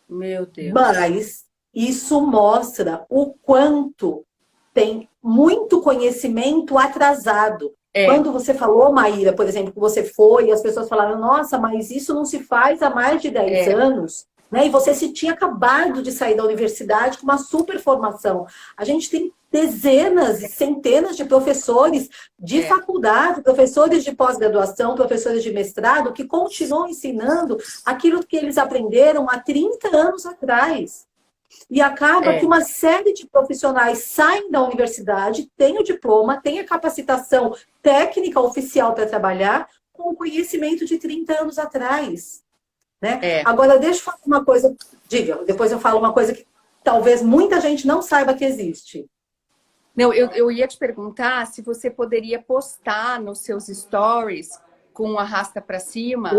Meu Deus.
Mas isso mostra o quanto tem muito conhecimento atrasado. Quando você falou, Maíra, por exemplo, que você foi e as pessoas falaram, nossa, mas isso não se faz há mais de 10 anos, né? E você se tinha acabado de sair da universidade com uma super formação. A gente tem dezenas e centenas de professores de faculdade, professores de pós-graduação, professores de mestrado, que continuam ensinando aquilo que eles aprenderam há 30 anos atrás. E acaba que uma série de profissionais saem da universidade, têm o diploma, têm a capacitação técnica oficial para trabalhar, com o conhecimento de 30 anos atrás. Né? Agora, deixa eu falar uma coisa, diga, depois eu falo uma coisa que talvez muita gente não saiba que existe.
Não, eu ia te perguntar se você poderia postar nos seus stories com o arrasta para cima,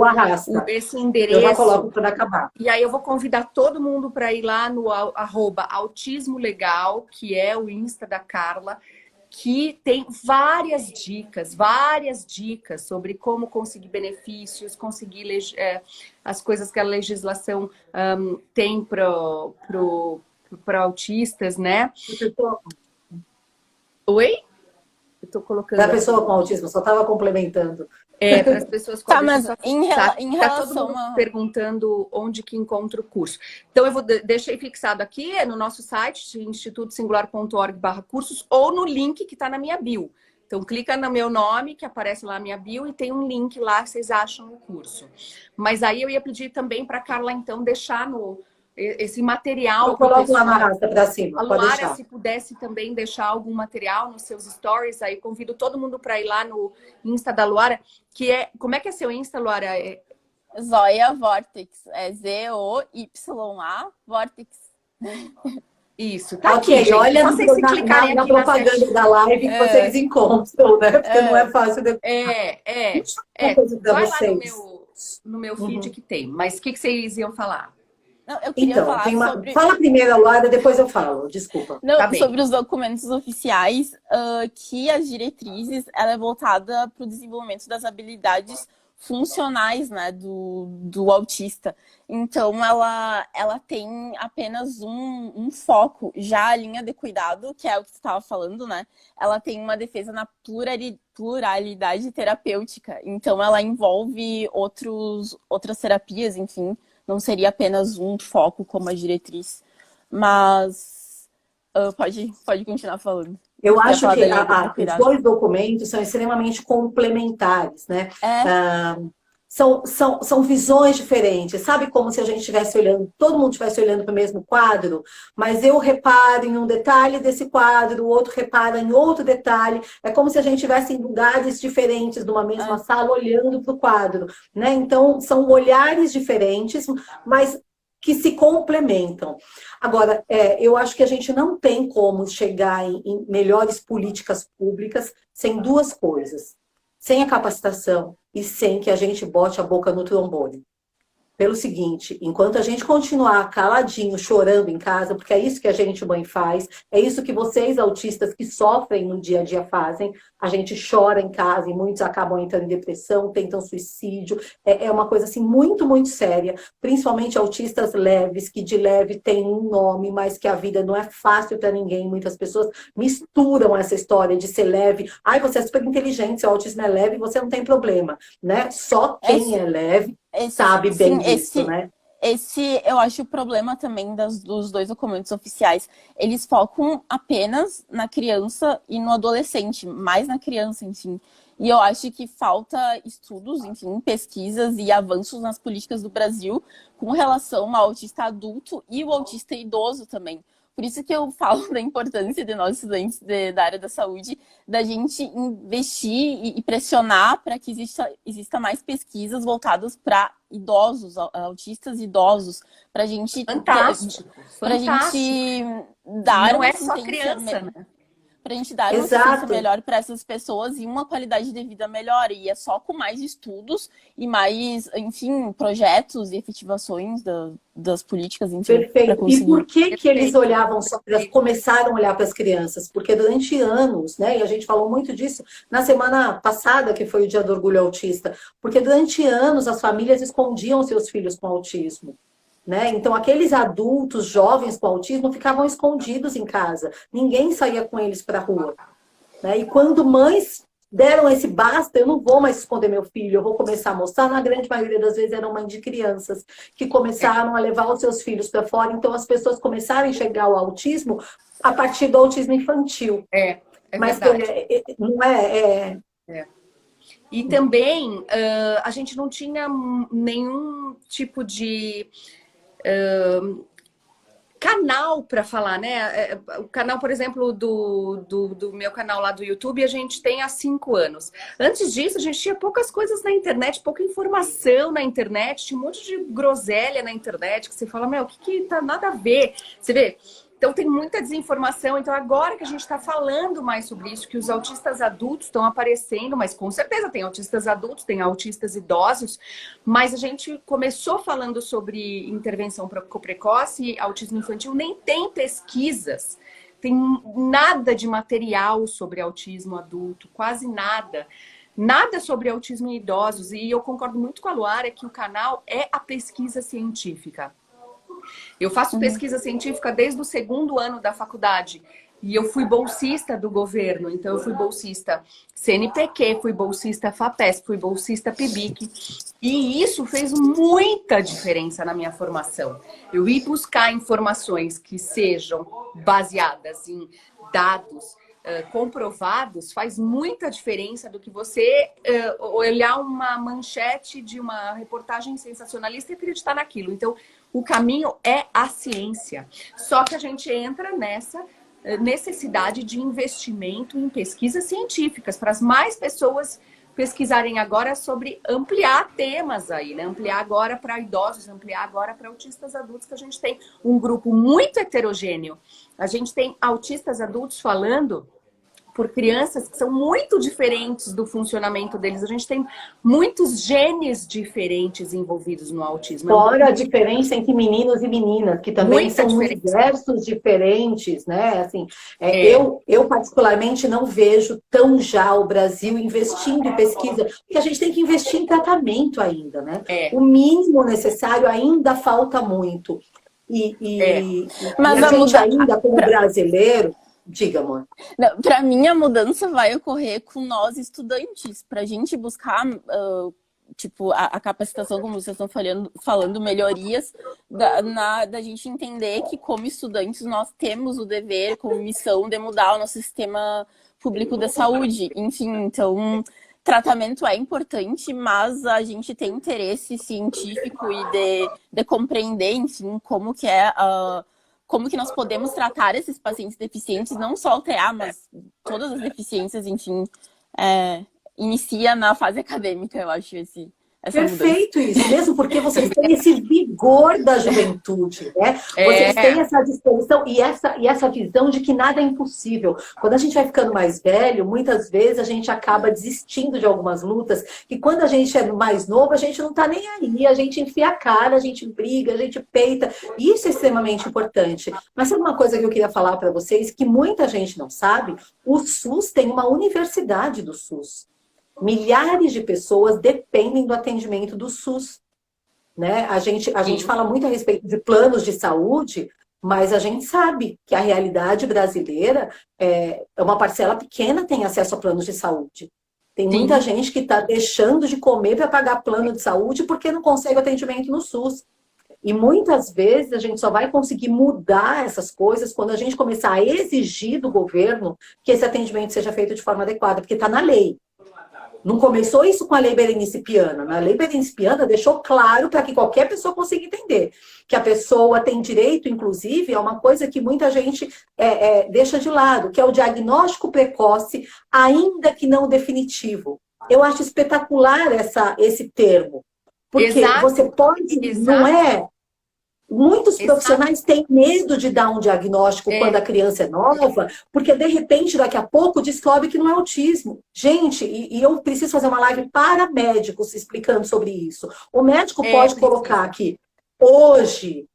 esse endereço.
Eu já coloco para acabar.
E aí eu vou convidar todo mundo para ir lá no @autismolegal, que é o Insta da Carla, que tem várias dicas sobre como conseguir benefícios, conseguir as coisas que a legislação tem para autistas, né? Oi? Eu tô colocando...
Da pessoa com autismo, só estava complementando.
Para as pessoas com
mas em relação
todo mundo perguntando onde que encontra o curso. Então, deixei fixado aqui, no nosso site, institutosingular.org/cursos, ou no link que está na minha bio. Então, clica no meu nome, que aparece lá na minha bio, e tem um link lá que vocês acham o curso. Mas aí eu ia pedir também para a Carla, então, deixar esse material.
Eu coloco lá na arrasta para cima.
A Luara, se pudesse também deixar algum material nos seus stories, aí convido todo mundo para ir lá no Insta da Luara, que é... Como é que é seu Insta, Luara?
Zoya Vortex. É ZOYA Vortex.
Isso, tá
ok,
aqui, gente.
Olha
Vocês se clicarem
na propaganda da live que vocês encontram, né? Porque não é fácil depois.
Vai lá no meu feed que tem. Mas o que vocês iam falar?
Não, eu queria falar sobre...
Fala primeiro, Laura, depois eu falo. Desculpa.
Não, sobre os documentos oficiais, que as diretrizes, ela é voltada para o desenvolvimento das habilidades funcionais, né, do autista. Então, ela tem apenas um foco. Já a linha de cuidado, que é o que você estava falando, né, ela tem uma defesa na pluralidade terapêutica. Então, ela envolve outras terapias, enfim. Não seria apenas um foco como a diretriz. Mas pode continuar falando.
Eu acho que os 2 documentos são extremamente complementares, né? São visões diferentes. Sabe como se a gente estivesse olhando, todo mundo estivesse olhando para o mesmo quadro, mas eu reparo em um detalhe desse quadro, o outro repara em outro detalhe. É como se a gente estivesse em lugares diferentes de uma mesma sala olhando para o quadro, né? Então, são olhares diferentes, mas que se complementam. Agora, eu acho que a gente não tem como chegar em melhores políticas públicas sem 2 coisas. Sem a capacitação e sem que a gente bote a boca no trombone. pelo seguinte, enquanto a gente continuar caladinho, chorando em casa, porque é isso que a gente, mãe, faz, é isso que vocês, autistas que sofrem no dia a dia, fazem, a gente chora em casa e muitos acabam entrando em depressão, tentam suicídio, é uma coisa assim muito, muito séria, principalmente autistas leves, que de leve tem um nome, mas que a vida não é fácil para ninguém, muitas pessoas misturam essa história de ser leve, ai, você é super inteligente, seu autismo é leve, você não tem problema, né? Só quem é leve sabe bem disso, né?
Esse, eu acho o problema também dos dois documentos oficiais. Eles focam apenas na criança e no adolescente, mais na criança, enfim. E eu acho que falta estudos, enfim, pesquisas e avanços nas políticas do Brasil com relação ao autista adulto e o autista idoso também. Por isso que eu falo da importância de nós, estudantes da área da saúde, da gente investir e pressionar para que exista mais pesquisas voltadas para idosos, autistas idosos, para a gente
Fantástico.
Pra gente dar
não é só criança, né?
Pra gente dar uma assistência melhor para essas pessoas e uma qualidade de vida melhor. E é só com mais estudos e mais, enfim, projetos e efetivações das políticas, enfim.
Perfeito. E por que eles olhavam só, começaram a olhar para as crianças? Porque durante anos, né, e a gente falou muito disso na semana passada, que foi o Dia do Orgulho Autista, porque durante anos as famílias escondiam seus filhos com autismo. Né? Então, aqueles adultos jovens com autismo ficavam escondidos em casa. Ninguém saía com eles para a rua. Né? E quando mães deram esse basta, eu não vou mais esconder meu filho, eu vou começar a mostrar, na grande maioria das vezes eram mães de crianças que começaram a levar os seus filhos para fora. Então, as pessoas começaram a enxergar o autismo a partir do autismo infantil. Mas não é...
E também, a gente não tinha nenhum tipo de... canal para falar, né? O canal, por exemplo, do meu canal lá do YouTube, a gente tem há 5 anos. Antes disso, a gente tinha poucas coisas na internet, pouca informação na internet, tinha um monte de groselha na internet, que você fala, meu, o que tá nada a ver? Você vê? Então tem muita desinformação. Então agora que a gente está falando mais sobre isso, que os autistas adultos estão aparecendo, mas com certeza tem autistas adultos, tem autistas idosos, mas a gente começou falando sobre intervenção precoce e autismo infantil, nem tem pesquisas, tem nada de material sobre autismo adulto, quase nada. Nada sobre autismo em idosos. E eu concordo muito com a Luara que o canal é a pesquisa científica. Eu faço pesquisa científica desde o 2º ano da faculdade. E eu fui bolsista do governo. Então, eu fui bolsista CNPq, fui bolsista FAPESP, fui bolsista PIBIC. E isso fez muita diferença na minha formação. Eu ir buscar informações que sejam baseadas em dados comprovados faz muita diferença do que você olhar uma manchete de uma reportagem sensacionalista e acreditar naquilo. Então, o caminho é a ciência. Só que a gente entra nessa necessidade de investimento em pesquisas científicas para as mais pessoas pesquisarem agora sobre ampliar temas aí, né? Ampliar agora para idosos, ampliar agora para autistas adultos, que a gente tem um grupo muito heterogêneo. A gente tem autistas adultos falando por crianças que são muito diferentes do funcionamento deles. A gente tem muitos genes diferentes envolvidos no autismo.
Fora a diferença entre meninos e meninas, que também são universos diferentes, né? Assim, eu particularmente não vejo tão já o Brasil investindo em pesquisa, porque a gente tem que investir em tratamento ainda, né? O mínimo necessário ainda falta muito.
Mas
a gente ainda, como brasileiro... Diga, amor.
Para mim, a mudança vai ocorrer com nós, estudantes, para a gente buscar tipo, a capacitação, como vocês estão falando melhorias, da gente entender que, como estudantes, nós temos o dever, como missão, de mudar o nosso sistema público de saúde. Enfim, então, tratamento é importante, mas a gente tem interesse científico e de compreender, enfim, como que é como que nós podemos tratar esses pacientes deficientes, não só o TEA, mas todas as deficiências, enfim, inicia na fase acadêmica, eu acho, essa mudança.
Perfeito isso, mesmo porque vocês têm esse vigor da juventude, né? Vocês têm essa disposição e essa visão de que nada é impossível. Quando a gente vai ficando mais velho, muitas vezes a gente acaba desistindo de algumas lutas, que quando a gente é mais novo, a gente não tá nem aí, a gente enfia a cara, a gente briga, a gente peita. Isso é extremamente importante. Mas sabe uma coisa que eu queria falar para vocês, que muita gente não sabe? O SUS tem uma universidade do SUS. Milhares de pessoas dependem do atendimento do SUS, né? A gente fala muito a respeito de planos de saúde, mas a gente sabe que a realidade brasileira é uma parcela pequena tem acesso a planos de saúde. Tem muita gente que está deixando de comer para pagar plano de saúde porque não consegue atendimento no SUS. E muitas vezes a gente só vai conseguir mudar essas coisas quando a gente começar a exigir do governo que esse atendimento seja feito de forma adequada, porque está na lei. Não começou isso com a Lei Berenice Piana. A Lei Berenice Piana deixou claro para que qualquer pessoa consiga entender que a pessoa tem direito, inclusive, a uma coisa que muita gente deixa de lado, que é o diagnóstico precoce, ainda que não definitivo. Eu acho espetacular esse termo. Porque você pode, não é? Muitos profissionais têm medo de dar um diagnóstico quando a criança é nova, porque de repente, daqui a pouco, descobre que não é autismo. Gente, e eu preciso fazer uma live para médicos explicando sobre isso. O médico pode colocar aqui, hoje,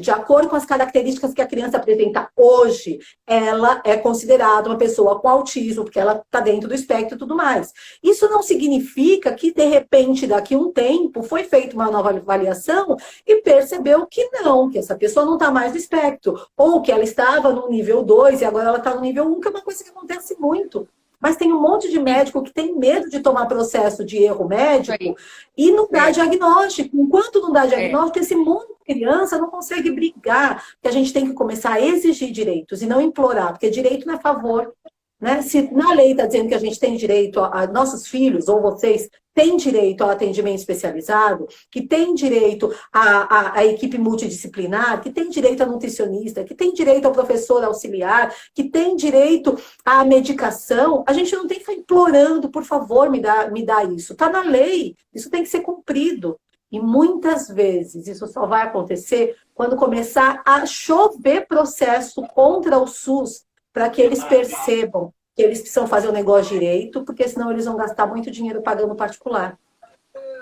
de acordo com as características que a criança apresenta hoje, ela é considerada uma pessoa com autismo, porque ela está dentro do espectro e tudo mais. Isso não significa que, de repente, daqui a um tempo, foi feita uma nova avaliação e percebeu que não, que essa pessoa não está mais no espectro, ou que ela estava no nível 2 e agora ela está no nível 1, que é uma coisa que acontece muito. Mas tem um monte de médico que tem medo de tomar processo de erro médico e não dá diagnóstico. Enquanto não dá diagnóstico, esse monte de criança não consegue brigar. Porque a gente tem que começar a exigir direitos e não implorar, porque direito não é favor. Né? Se na lei está dizendo que a gente tem direito, a nossos filhos ou vocês têm direito ao atendimento especializado, que tem direito à equipe multidisciplinar, que tem direito a nutricionista, que tem direito ao professor auxiliar, que tem direito à medicação, a gente não tem que ficar implorando, por favor, me dá isso. Está na lei, isso tem que ser cumprido. E muitas vezes isso só vai acontecer quando começar a chover processo contra o SUS, para que eles percebam que eles precisam fazer o negócio direito, porque senão eles vão gastar muito dinheiro pagando particular.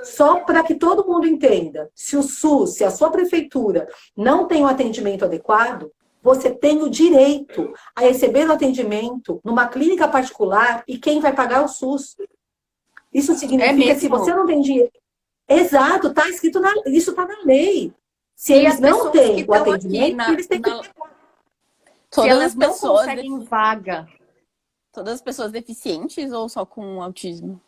Só para que todo mundo entenda, se o SUS, se a sua prefeitura não tem um atendimento adequado, você tem o direito a receber o atendimento numa clínica particular e quem vai pagar é o SUS. Isso significa que se você não tem dinheiro... Exato, está escrito isso está na lei. Se eles não têm o atendimento, eles têm que...
Se elas não conseguem vaga.
Todas as pessoas deficientes ou só com autismo?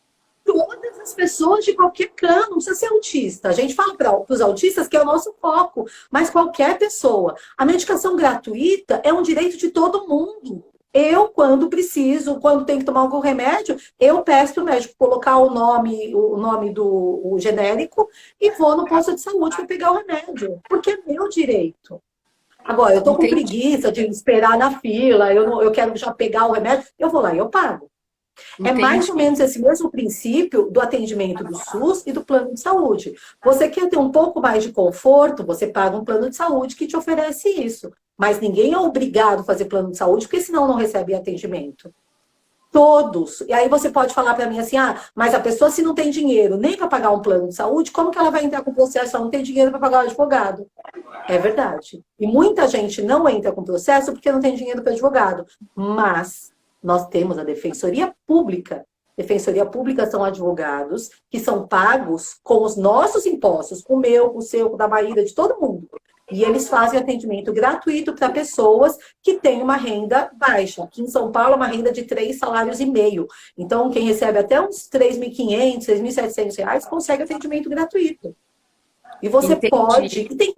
Todas as pessoas de qualquer cano, não precisa ser autista. A gente fala para os autistas que é o nosso foco, mas qualquer pessoa. A medicação gratuita é um direito de todo mundo. Eu, quando preciso, quando tenho que tomar algum remédio, eu peço para o médico colocar o nome do genérico e vou no posto de saúde para pegar o remédio, porque é meu direito. Agora, eu estou com preguiça de esperar na fila, eu quero já pegar o remédio, eu vou lá e eu pago. Entendi. É mais ou menos esse mesmo princípio do atendimento do SUS e do plano de saúde. Você quer ter um pouco mais de conforto, você paga um plano de saúde que te oferece isso. Mas ninguém é obrigado a fazer plano de saúde, porque senão não recebe atendimento. Todos. E aí você pode falar para mim assim, mas a pessoa se não tem dinheiro nem para pagar um plano de saúde, como que ela vai entrar com o processo se ela não tem dinheiro para pagar o advogado? É verdade. E muita gente não entra com o processo porque não tem dinheiro para advogado. Mas nós temos a Defensoria Pública. Defensoria Pública são advogados que são pagos com os nossos impostos, com o meu, com o seu, com o da Maíra, de todo mundo. E eles fazem atendimento gratuito para pessoas que têm uma renda baixa. Aqui em São Paulo, é uma renda de 3,5 salários. Então, quem recebe até uns R$3.500, R$6.700 consegue atendimento gratuito. E você pode... E tem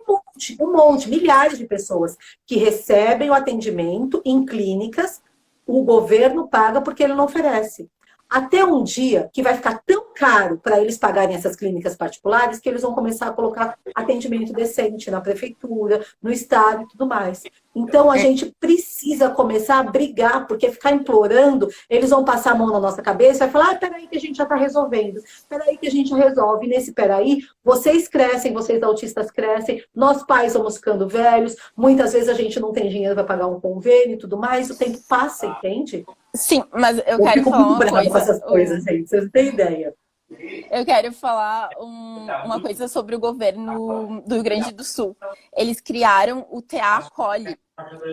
um monte, milhares de pessoas que recebem o atendimento em clínicas, o governo paga porque ele não oferece. Até um dia que vai ficar tão caro para eles pagarem essas clínicas particulares que eles vão começar a colocar atendimento decente na prefeitura, no estado e tudo mais. Então, a gente precisa começar a brigar, porque ficar implorando, eles vão passar a mão na nossa cabeça e vai falar, peraí que a gente já está resolvendo, peraí que a gente resolve. E nesse peraí, vocês crescem, vocês autistas crescem, nós pais vamos ficando velhos, muitas vezes a gente não tem dinheiro para pagar um convênio e tudo mais, o tempo passa, entende?
Sim, mas eu quero falar uma coisa.
Com essas coisas, gente, vocês não têm ideia.
Eu quero falar uma coisa sobre o governo do Rio Grande do Sul. Eles criaram o TA Acolhe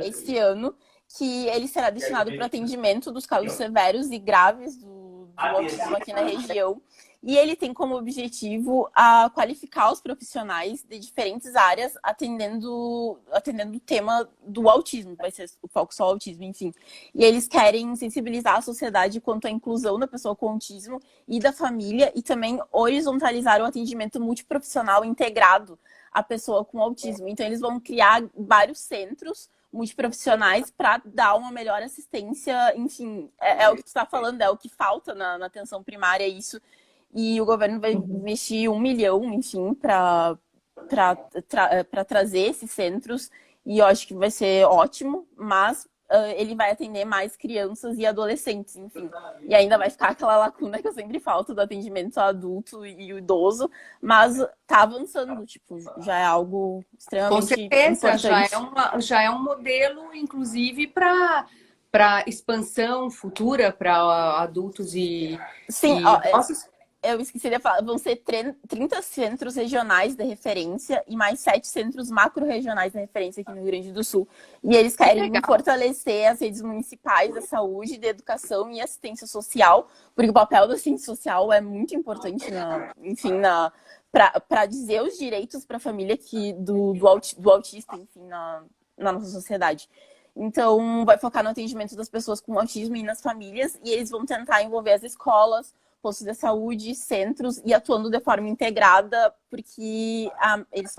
esse ano, que ele será destinado para atendimento dos casos severos e graves do autismo aqui na região. E ele tem como objetivo a qualificar os profissionais de diferentes áreas, atendendo o tema do autismo, vai ser o foco só autismo, enfim. E eles querem sensibilizar a sociedade quanto à inclusão da pessoa com autismo e da família, e também horizontalizar o atendimento multiprofissional integrado à pessoa com autismo. Então, eles vão criar vários centros multiprofissionais para dar uma melhor assistência, enfim, é o que tu está falando, é o que falta na atenção primária, isso. E o governo vai investir 1 milhão, enfim, para trazer esses centros. E eu acho que vai ser ótimo, mas ele vai atender mais crianças e adolescentes, enfim. E ainda vai ficar aquela lacuna que eu sempre falo do atendimento adulto e idoso, mas tá avançando, tipo, já é algo extremamente
importante. Já é um modelo, inclusive, para expansão futura para adultos e...
Sim, eu esqueci de falar, vão ser 30 centros regionais de referência e mais 7 centros macro-regionais de referência aqui no Rio Grande do Sul. E eles querem fortalecer as redes municipais da saúde, da educação e assistência social, porque o papel da assistência social é muito importante, para dizer os direitos para a família do autista, enfim, na nossa sociedade. Então, vai focar no atendimento das pessoas com autismo e nas famílias, e eles vão tentar envolver as escolas, postos de saúde, centros, e atuando de forma integrada, porque eles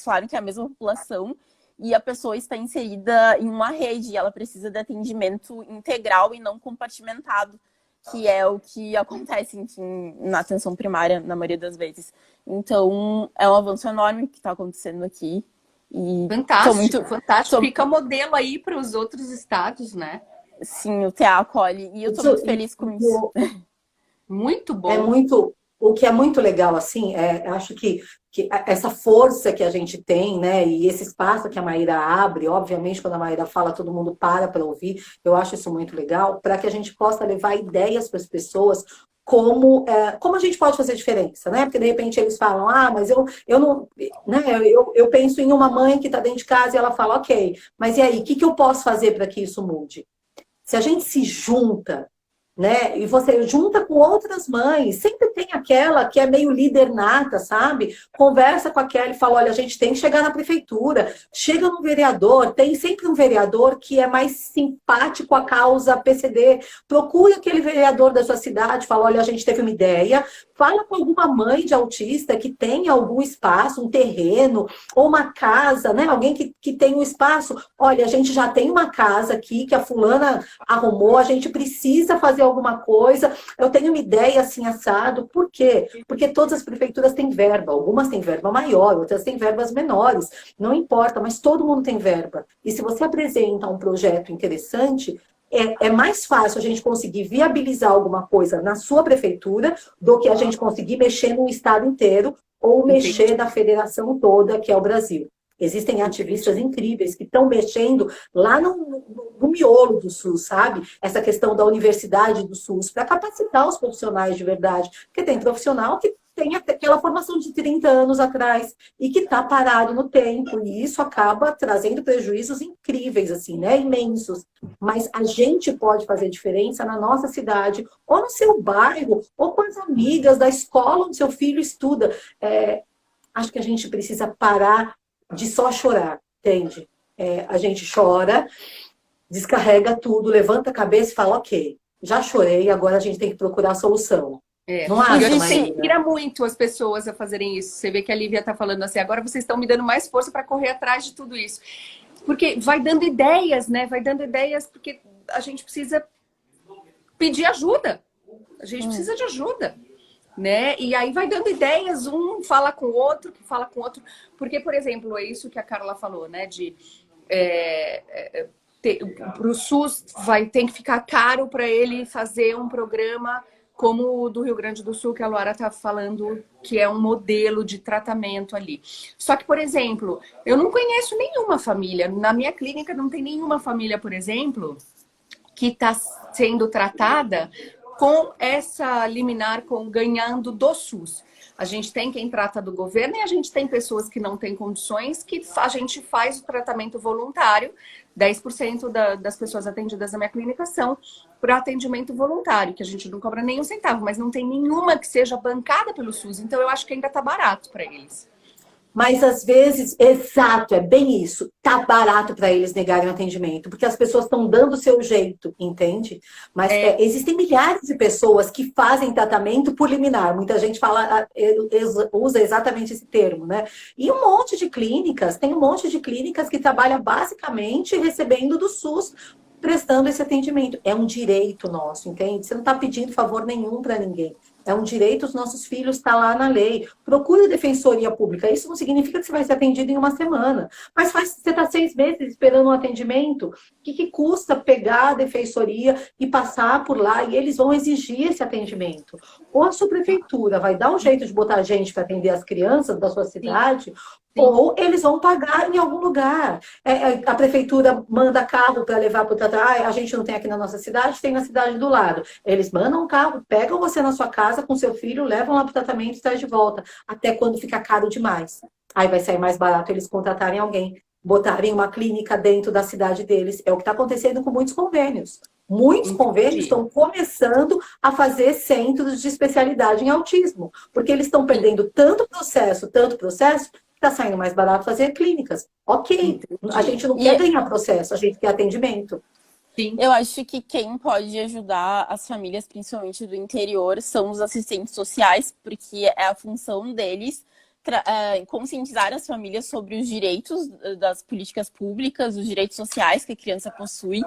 falaram que é a mesma população e a pessoa está inserida em uma rede, e ela precisa de atendimento integral e não compartimentado, que é o que acontece, enfim, na atenção primária, na maioria das vezes. Então, é um avanço enorme que está acontecendo aqui. E
fantástico, fantástico. Fica modelo aí para os outros estados, né?
Sim, o TA acolhe, e eu estou muito feliz com isso.
Muito bom.
O que é muito legal, assim, acho que essa força que a gente tem, né, e esse espaço que a Maíra abre, obviamente, quando a Maíra fala, todo mundo para ouvir, eu acho isso muito legal, para que a gente possa levar ideias para as pessoas, como a gente pode fazer diferença, né? Porque, de repente, eles falam, mas eu não... Né? Eu penso em uma mãe que está dentro de casa e ela fala, ok, mas e aí, o que eu posso fazer para que isso mude? Se a gente se junta, né? E você junta com outras mães, sempre tem aquela que é meio líder nata, sabe? Conversa com aquela e fala, olha, a gente tem que chegar na prefeitura, chega no vereador, tem sempre um vereador que é mais simpático à causa PCD, procura aquele vereador da sua cidade, fala, olha, a gente teve uma ideia, fala com alguma mãe de autista que tem algum espaço, um terreno, ou uma casa, né? Alguém que tem um espaço, olha, a gente já tem uma casa aqui que a fulana arrumou, a gente precisa fazer alguma coisa, eu tenho uma ideia assim assado. Por quê? Porque todas as prefeituras têm verba, algumas têm verba maior, outras têm verbas menores, não importa, mas todo mundo tem verba. E se você apresenta um projeto interessante, é mais fácil a gente conseguir viabilizar alguma coisa na sua prefeitura do que a gente conseguir mexer no estado inteiro ou mexer na federação toda, que é o Brasil. Existem ativistas incríveis que estão mexendo lá no miolo do SUS, sabe? Essa questão da universidade do SUS, para capacitar os profissionais de verdade. Porque tem profissional que tem aquela formação de 30 anos atrás e que está parado no tempo. E isso acaba trazendo prejuízos incríveis, assim, né? Imensos. Mas a gente pode fazer diferença na nossa cidade, ou no seu bairro, ou com as amigas da escola onde seu filho estuda. Acho que a gente precisa parar de só chorar, entende? A gente chora, descarrega tudo, levanta a cabeça e fala, ok, já chorei, agora a gente tem que procurar a solução. Não acha,
a gente inspira muito as pessoas a fazerem isso. Você vê que a Lívia está falando assim, agora vocês estão me dando mais força para correr atrás de tudo isso. Porque vai dando ideias, né? Vai dando ideias porque a gente precisa pedir ajuda. A gente precisa de ajuda, né? E aí vai dando ideias, um fala com o outro, que fala com o outro. Porque, por exemplo, é isso que a Carla falou, né? Para o SUS tem que ficar caro para ele fazer um programa como o do Rio Grande do Sul, que a Luara está falando, que é um modelo de tratamento ali. Só que, por exemplo, eu não conheço nenhuma família, na minha clínica não tem nenhuma família, por exemplo, que está sendo tratada com essa liminar, com ganhando do SUS. A gente tem quem trata do governo e a gente tem pessoas que não têm condições, que a gente faz o tratamento voluntário. 10% das pessoas atendidas na minha clínica são por atendimento voluntário, que a gente não cobra nem um centavo, mas não tem nenhuma que seja bancada pelo SUS. Então, eu acho que ainda está barato para eles.
Mas às vezes, exato, é bem isso. Tá barato para eles negarem o atendimento, porque as pessoas estão dando o seu jeito, entende? Mas existem milhares de pessoas que fazem tratamento por liminar. Muita gente fala, usa exatamente esse termo, né? E um monte de clínicas, tem um monte de clínicas que trabalham basicamente recebendo do SUS, prestando esse atendimento. É um direito nosso, entende? Você não está pedindo favor nenhum para ninguém. É um direito, os nossos filhos está lá na lei. Procure a defensoria pública. Isso não significa que você vai ser atendido em uma semana. Mas você está 6 meses esperando um atendimento. O que custa pegar a defensoria e passar por lá? E eles vão exigir esse atendimento. Ou a sua prefeitura vai dar um jeito de botar gente para atender as crianças da sua cidade, sim. Ou eles vão pagar em algum lugar. A prefeitura manda carro para levar para o tratamento. A gente não tem aqui na nossa cidade, tem na cidade do lado. Eles mandam um carro, pegam você na sua casa com seu filho, levam lá para o tratamento e traz de volta. Até quando fica caro demais. Aí vai sair mais barato eles contratarem alguém, botarem uma clínica dentro da cidade deles. É o que está acontecendo com muitos convênios. Muitos convênios estão começando a fazer centros de especialidade em autismo. Porque eles estão perdendo tanto processo, está saindo mais barato fazer clínicas. Ok, a gente não quer ganhar processo, a gente quer atendimento.
Sim. Eu acho que quem pode ajudar as famílias, principalmente do interior, são os assistentes sociais, porque é a função deles conscientizar as famílias sobre os direitos das políticas públicas, os direitos sociais que a criança possui.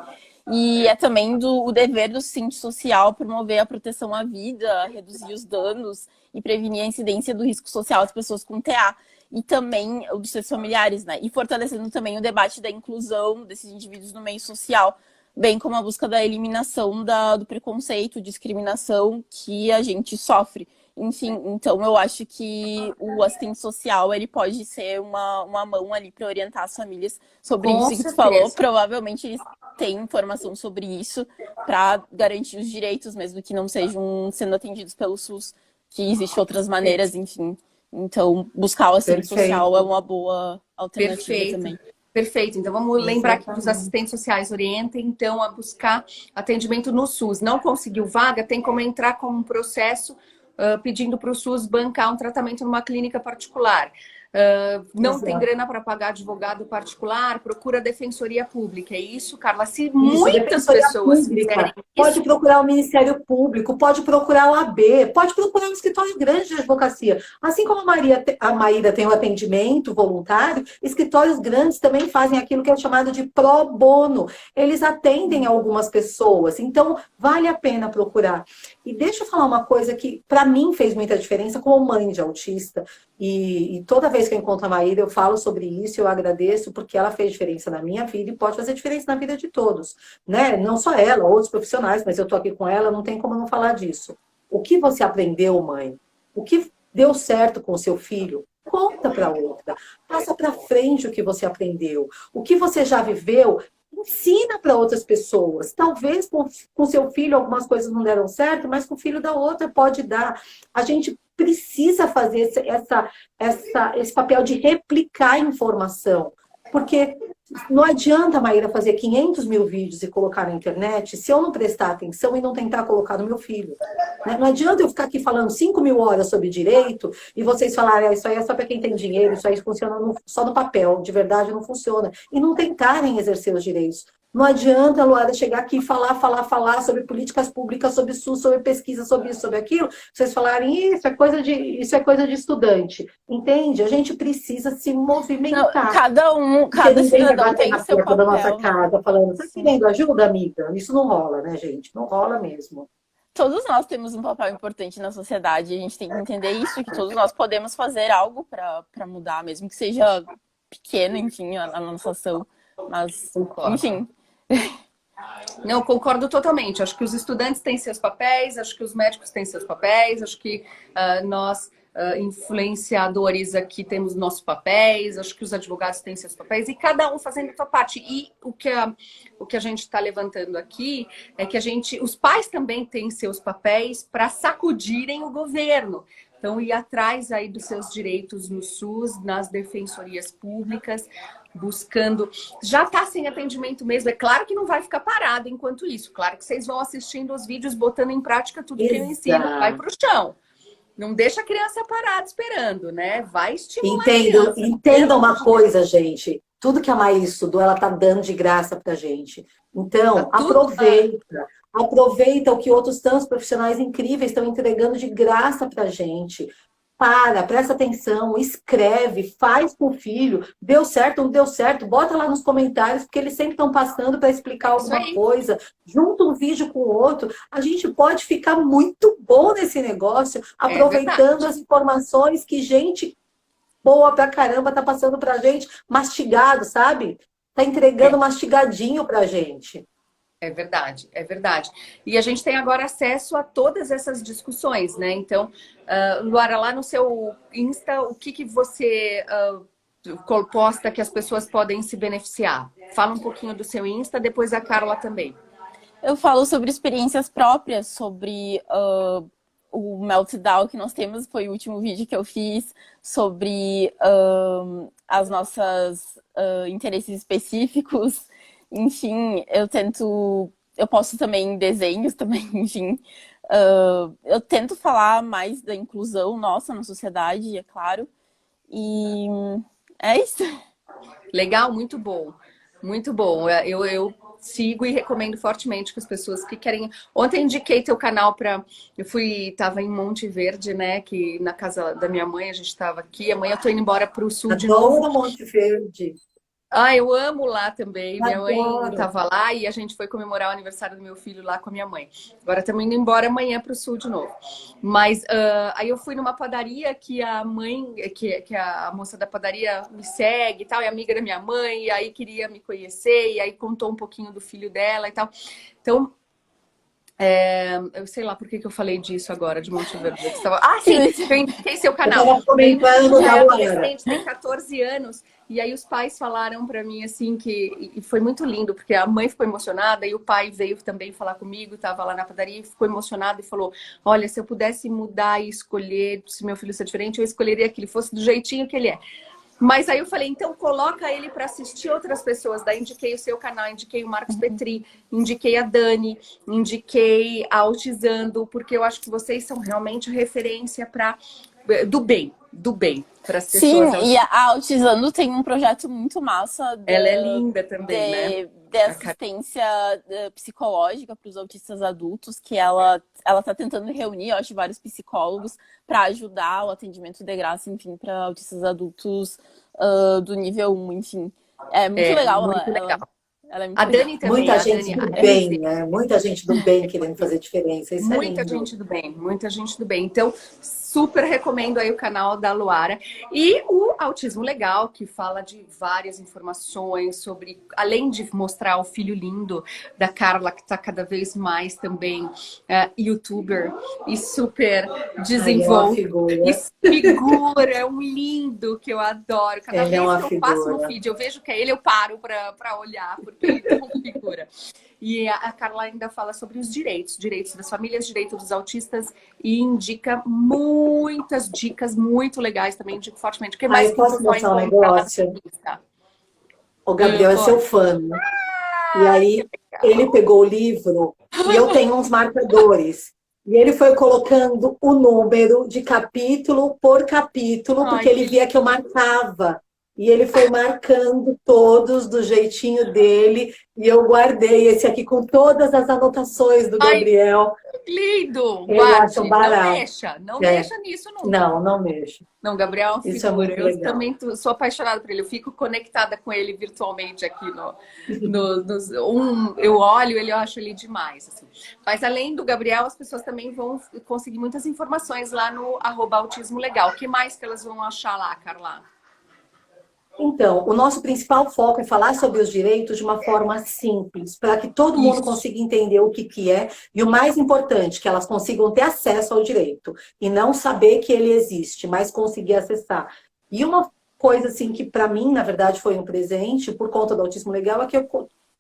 E é também o dever do assistente social promover a proteção à vida, reduzir os danos e prevenir a incidência do risco social das pessoas com TA. E também dos seus familiares, né? E fortalecendo também o debate da inclusão desses indivíduos no meio social, bem como a busca da eliminação do preconceito, discriminação que a gente sofre. Enfim, então eu acho que o assistente social ele pode ser uma mão ali para orientar as famílias sobre isso que tu falou. Provavelmente eles têm informação sobre isso para garantir os direitos, mesmo que não sejam sendo atendidos pelo SUS, que existem outras maneiras, enfim. Então, buscar o assistente social é uma boa alternativa também.
Perfeito. Então, vamos lembrar que os assistentes sociais orientem, então, a buscar atendimento no SUS. Não conseguiu vaga, tem como entrar com um processo pedindo para o SUS bancar um tratamento numa clínica particular. Não tem grana para pagar advogado particular, procura a defensoria pública. É isso, Carla? Se muitas pessoas fizerem isso...
Pode procurar o Ministério Público, pode procurar o AB, pode procurar um escritório grande de advocacia. Assim como a Maíra tem o atendimento voluntário, escritórios grandes também fazem aquilo que é chamado de pro bono. Eles atendem algumas pessoas, então vale a pena procurar. E deixa eu falar uma coisa que, para mim, fez muita diferença como mãe de autista. E toda vez que eu encontro a Maíra, eu falo sobre isso, eu agradeço, porque ela fez diferença na minha vida e pode fazer diferença na vida de todos. Né? Não só ela, outros profissionais, mas eu estou aqui com ela, não tem como não falar disso. O que você aprendeu, mãe? O que deu certo com o seu filho? Conta para outra. Passa para frente o que você aprendeu. O que você já viveu, ensina para outras pessoas. Talvez com seu filho algumas coisas não deram certo, mas com o filho da outra pode dar. A gente precisa fazer esse papel de replicar informação. Porque não adianta, Maíra, fazer 500 mil vídeos e colocar na internet se eu não prestar atenção e não tentar colocar no meu filho. Né? Não adianta eu ficar aqui falando 5.000 horas sobre direito e vocês falarem, isso aí é só para quem tem dinheiro, isso aí funciona só no papel, de verdade não funciona. E não tentarem exercer os direitos. Não adianta, Luara, chegar aqui e falar sobre políticas públicas, sobre SUS, sobre pesquisa, sobre isso, sobre aquilo. Vocês falarem, isso é coisa de estudante. Entende? A gente precisa se movimentar.
Não, cada cidadão tem seu papel.
Da nossa casa, falando, você tá querendo ajuda, amiga? Isso não rola, né, gente? Não rola mesmo.
todos nós temos um papel importante na sociedade. A gente tem que entender isso, que todos nós podemos fazer algo para mudar, mesmo que seja pequeno, enfim, a nossa ação. Mas, enfim.
Não, concordo totalmente. Acho que os estudantes têm seus papéis, acho que os médicos têm seus papéis, acho que nós, influenciadores aqui, temos nossos papéis, acho que os advogados têm seus papéis, e cada um fazendo a sua parte. E o que a gente está levantando aqui é que os pais também têm seus papéis para sacudirem o governo. Então, ir atrás aí dos seus direitos no SUS, nas defensorias públicas, buscando... Já está sem atendimento mesmo. É claro que não vai ficar parado enquanto isso. Claro que vocês vão assistindo os vídeos, botando em prática tudo que eu ensino. Vai para o chão. Não deixa a criança parada esperando, né? Vai estimular a criança.
Entenda uma coisa, gente. Tudo que a Maíra estudou, ela está dando de graça para gente. Então, aproveita. Aproveita o que outros tantos profissionais incríveis estão entregando de graça para gente. Presta atenção, escreve, faz com o filho. Deu certo, não deu certo? Bota lá nos comentários, porque eles sempre estão passando para explicar alguma coisa. Junta um vídeo com o outro. A gente pode ficar muito bom nesse negócio, aproveitando as informações que gente boa pra caramba tá passando pra gente, mastigado, sabe? Tá entregando mastigadinho pra gente.
É verdade, é verdade. E a gente tem agora acesso a todas essas discussões, né? Então, Luara, lá no seu Insta, o que você posta que as pessoas podem se beneficiar? Fala um pouquinho do seu Insta, depois a Carla também.
Eu falo sobre experiências próprias, sobre o meltdown que nós temos, foi o último vídeo que eu fiz, sobre as nossas interesses específicos. Enfim, eu posto também desenhos também, enfim. Eu tento falar mais da inclusão nossa na sociedade, é claro. E é isso.
Legal, muito bom. Muito bom. Eu sigo e recomendo fortemente que as pessoas que querem... Ontem indiquei teu canal para... Tava em Monte Verde, né? Que na casa da minha mãe, a gente estava aqui. Amanhã eu tô indo embora pro sul de novo.
Adoro Monte Verde.
Eu amo lá também. Minha mãe estava lá e a gente foi comemorar o aniversário do meu filho lá com a minha mãe. Agora estamos indo embora amanhã para o sul de novo. Mas aí eu fui numa padaria que a mãe, que a moça da padaria me segue e tal, é amiga da minha mãe, e aí queria me conhecer, e aí contou um pouquinho do filho dela e tal. Então, eu sei lá por que eu falei disso agora, de Monte Verde. Sim, eu indiquei seu canal. Adolescente, tem 14 anos. E aí os pais falaram pra mim, assim, e foi muito lindo, porque a mãe ficou emocionada e o pai veio também falar comigo, tava lá na padaria e ficou emocionado e falou, olha, se eu pudesse mudar e escolher, se meu filho ser diferente, eu escolheria que ele fosse do jeitinho que ele é. Mas aí eu falei, então coloca ele para assistir outras pessoas. Daí indiquei o seu canal, indiquei o Marcos Petri, indiquei a Dani, indiquei a Autizando, porque eu acho que vocês são realmente referência do bem para as pessoas.
Sim, e a Autizando tem um projeto muito massa.
Ela é linda também, né?
De assistência psicológica para os autistas adultos, que ela está tentando reunir, eu acho, vários psicólogos para ajudar o atendimento de graça, enfim, para autistas adultos do nível 1, enfim. É muito legal.
Muito legal.
Ela é muito
a Dani também.
Muita gente do bem, né? Muita gente do bem querendo fazer diferença. Isso
muita gente do bem, muita gente do bem. Então, super recomendo aí o canal da Luara. E o Autismo Legal, que fala de várias informações sobre, além de mostrar o filho lindo da Carla, que está cada vez mais também youtuber e super desenvolve. É um lindo que eu adoro. Cada vez que eu passo no feed, eu vejo que é ele, eu paro para olhar, porque ele é uma figura. E a Carla ainda fala sobre os direitos das famílias, direitos dos autistas, e indica muitas dicas muito legais também, indico fortemente. O que mais
eu posso mostrar um negócio? O Gabriel é seu fã, né? E aí ele pegou o livro e eu tenho uns marcadores. E ele foi colocando o número de capítulo por capítulo, porque ele via que eu marcava. E ele foi marcando todos do jeitinho dele. E eu guardei esse aqui com todas as anotações do Gabriel.
Lindo!
Eu
Guarde,
acho barato.
não mexa nisso nunca.
Não mexo.
Não, Gabriel,
Isso é muito
eu
legal.
também sou apaixonada por ele. Eu fico conectada com ele virtualmente aqui eu olho ele, eu acho ele demais. Assim. Mas além do Gabriel, as pessoas também vão conseguir muitas informações lá no @autismolegal. O que mais que elas vão achar lá, Carla?
Então, o nosso principal foco é falar sobre os direitos de uma forma simples, para que todo mundo consiga entender o que é, e o mais importante, que elas consigam ter acesso ao direito, e não saber que ele existe, mas conseguir acessar. E uma coisa assim que para mim, na verdade, foi um presente, por conta do Autismo Legal, é que eu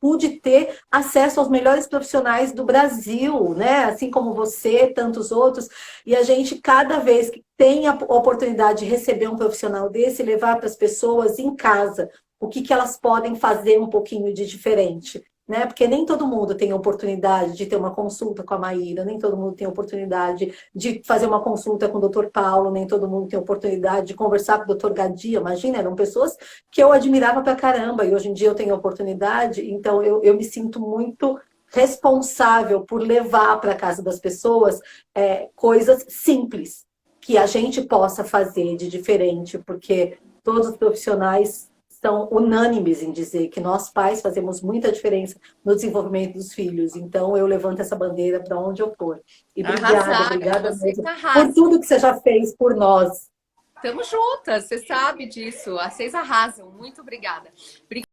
pude ter acesso aos melhores profissionais do Brasil, né? Assim como você, tantos outros. E a gente, cada vez que tem a oportunidade de receber um profissional desse, levar para as pessoas em casa o que elas podem fazer um pouquinho de diferente. Né? Porque nem todo mundo tem oportunidade de ter uma consulta com a Maíra, nem todo mundo tem oportunidade de fazer uma consulta com o Dr. Paulo, nem todo mundo tem oportunidade de conversar com o Dr. Gadia. Imagina, eram pessoas que eu admirava pra caramba, e hoje em dia eu tenho oportunidade, então eu me sinto muito responsável por levar para casa das pessoas coisas simples que a gente possa fazer de diferente, porque todos os profissionais são unânimes em dizer que nós pais fazemos muita diferença no desenvolvimento dos filhos. Então, eu levanto essa bandeira para onde eu for. E obrigada mesmo por tudo que você já fez por nós.
Estamos juntas, você sabe disso. Vocês arrasam. Muito obrigada.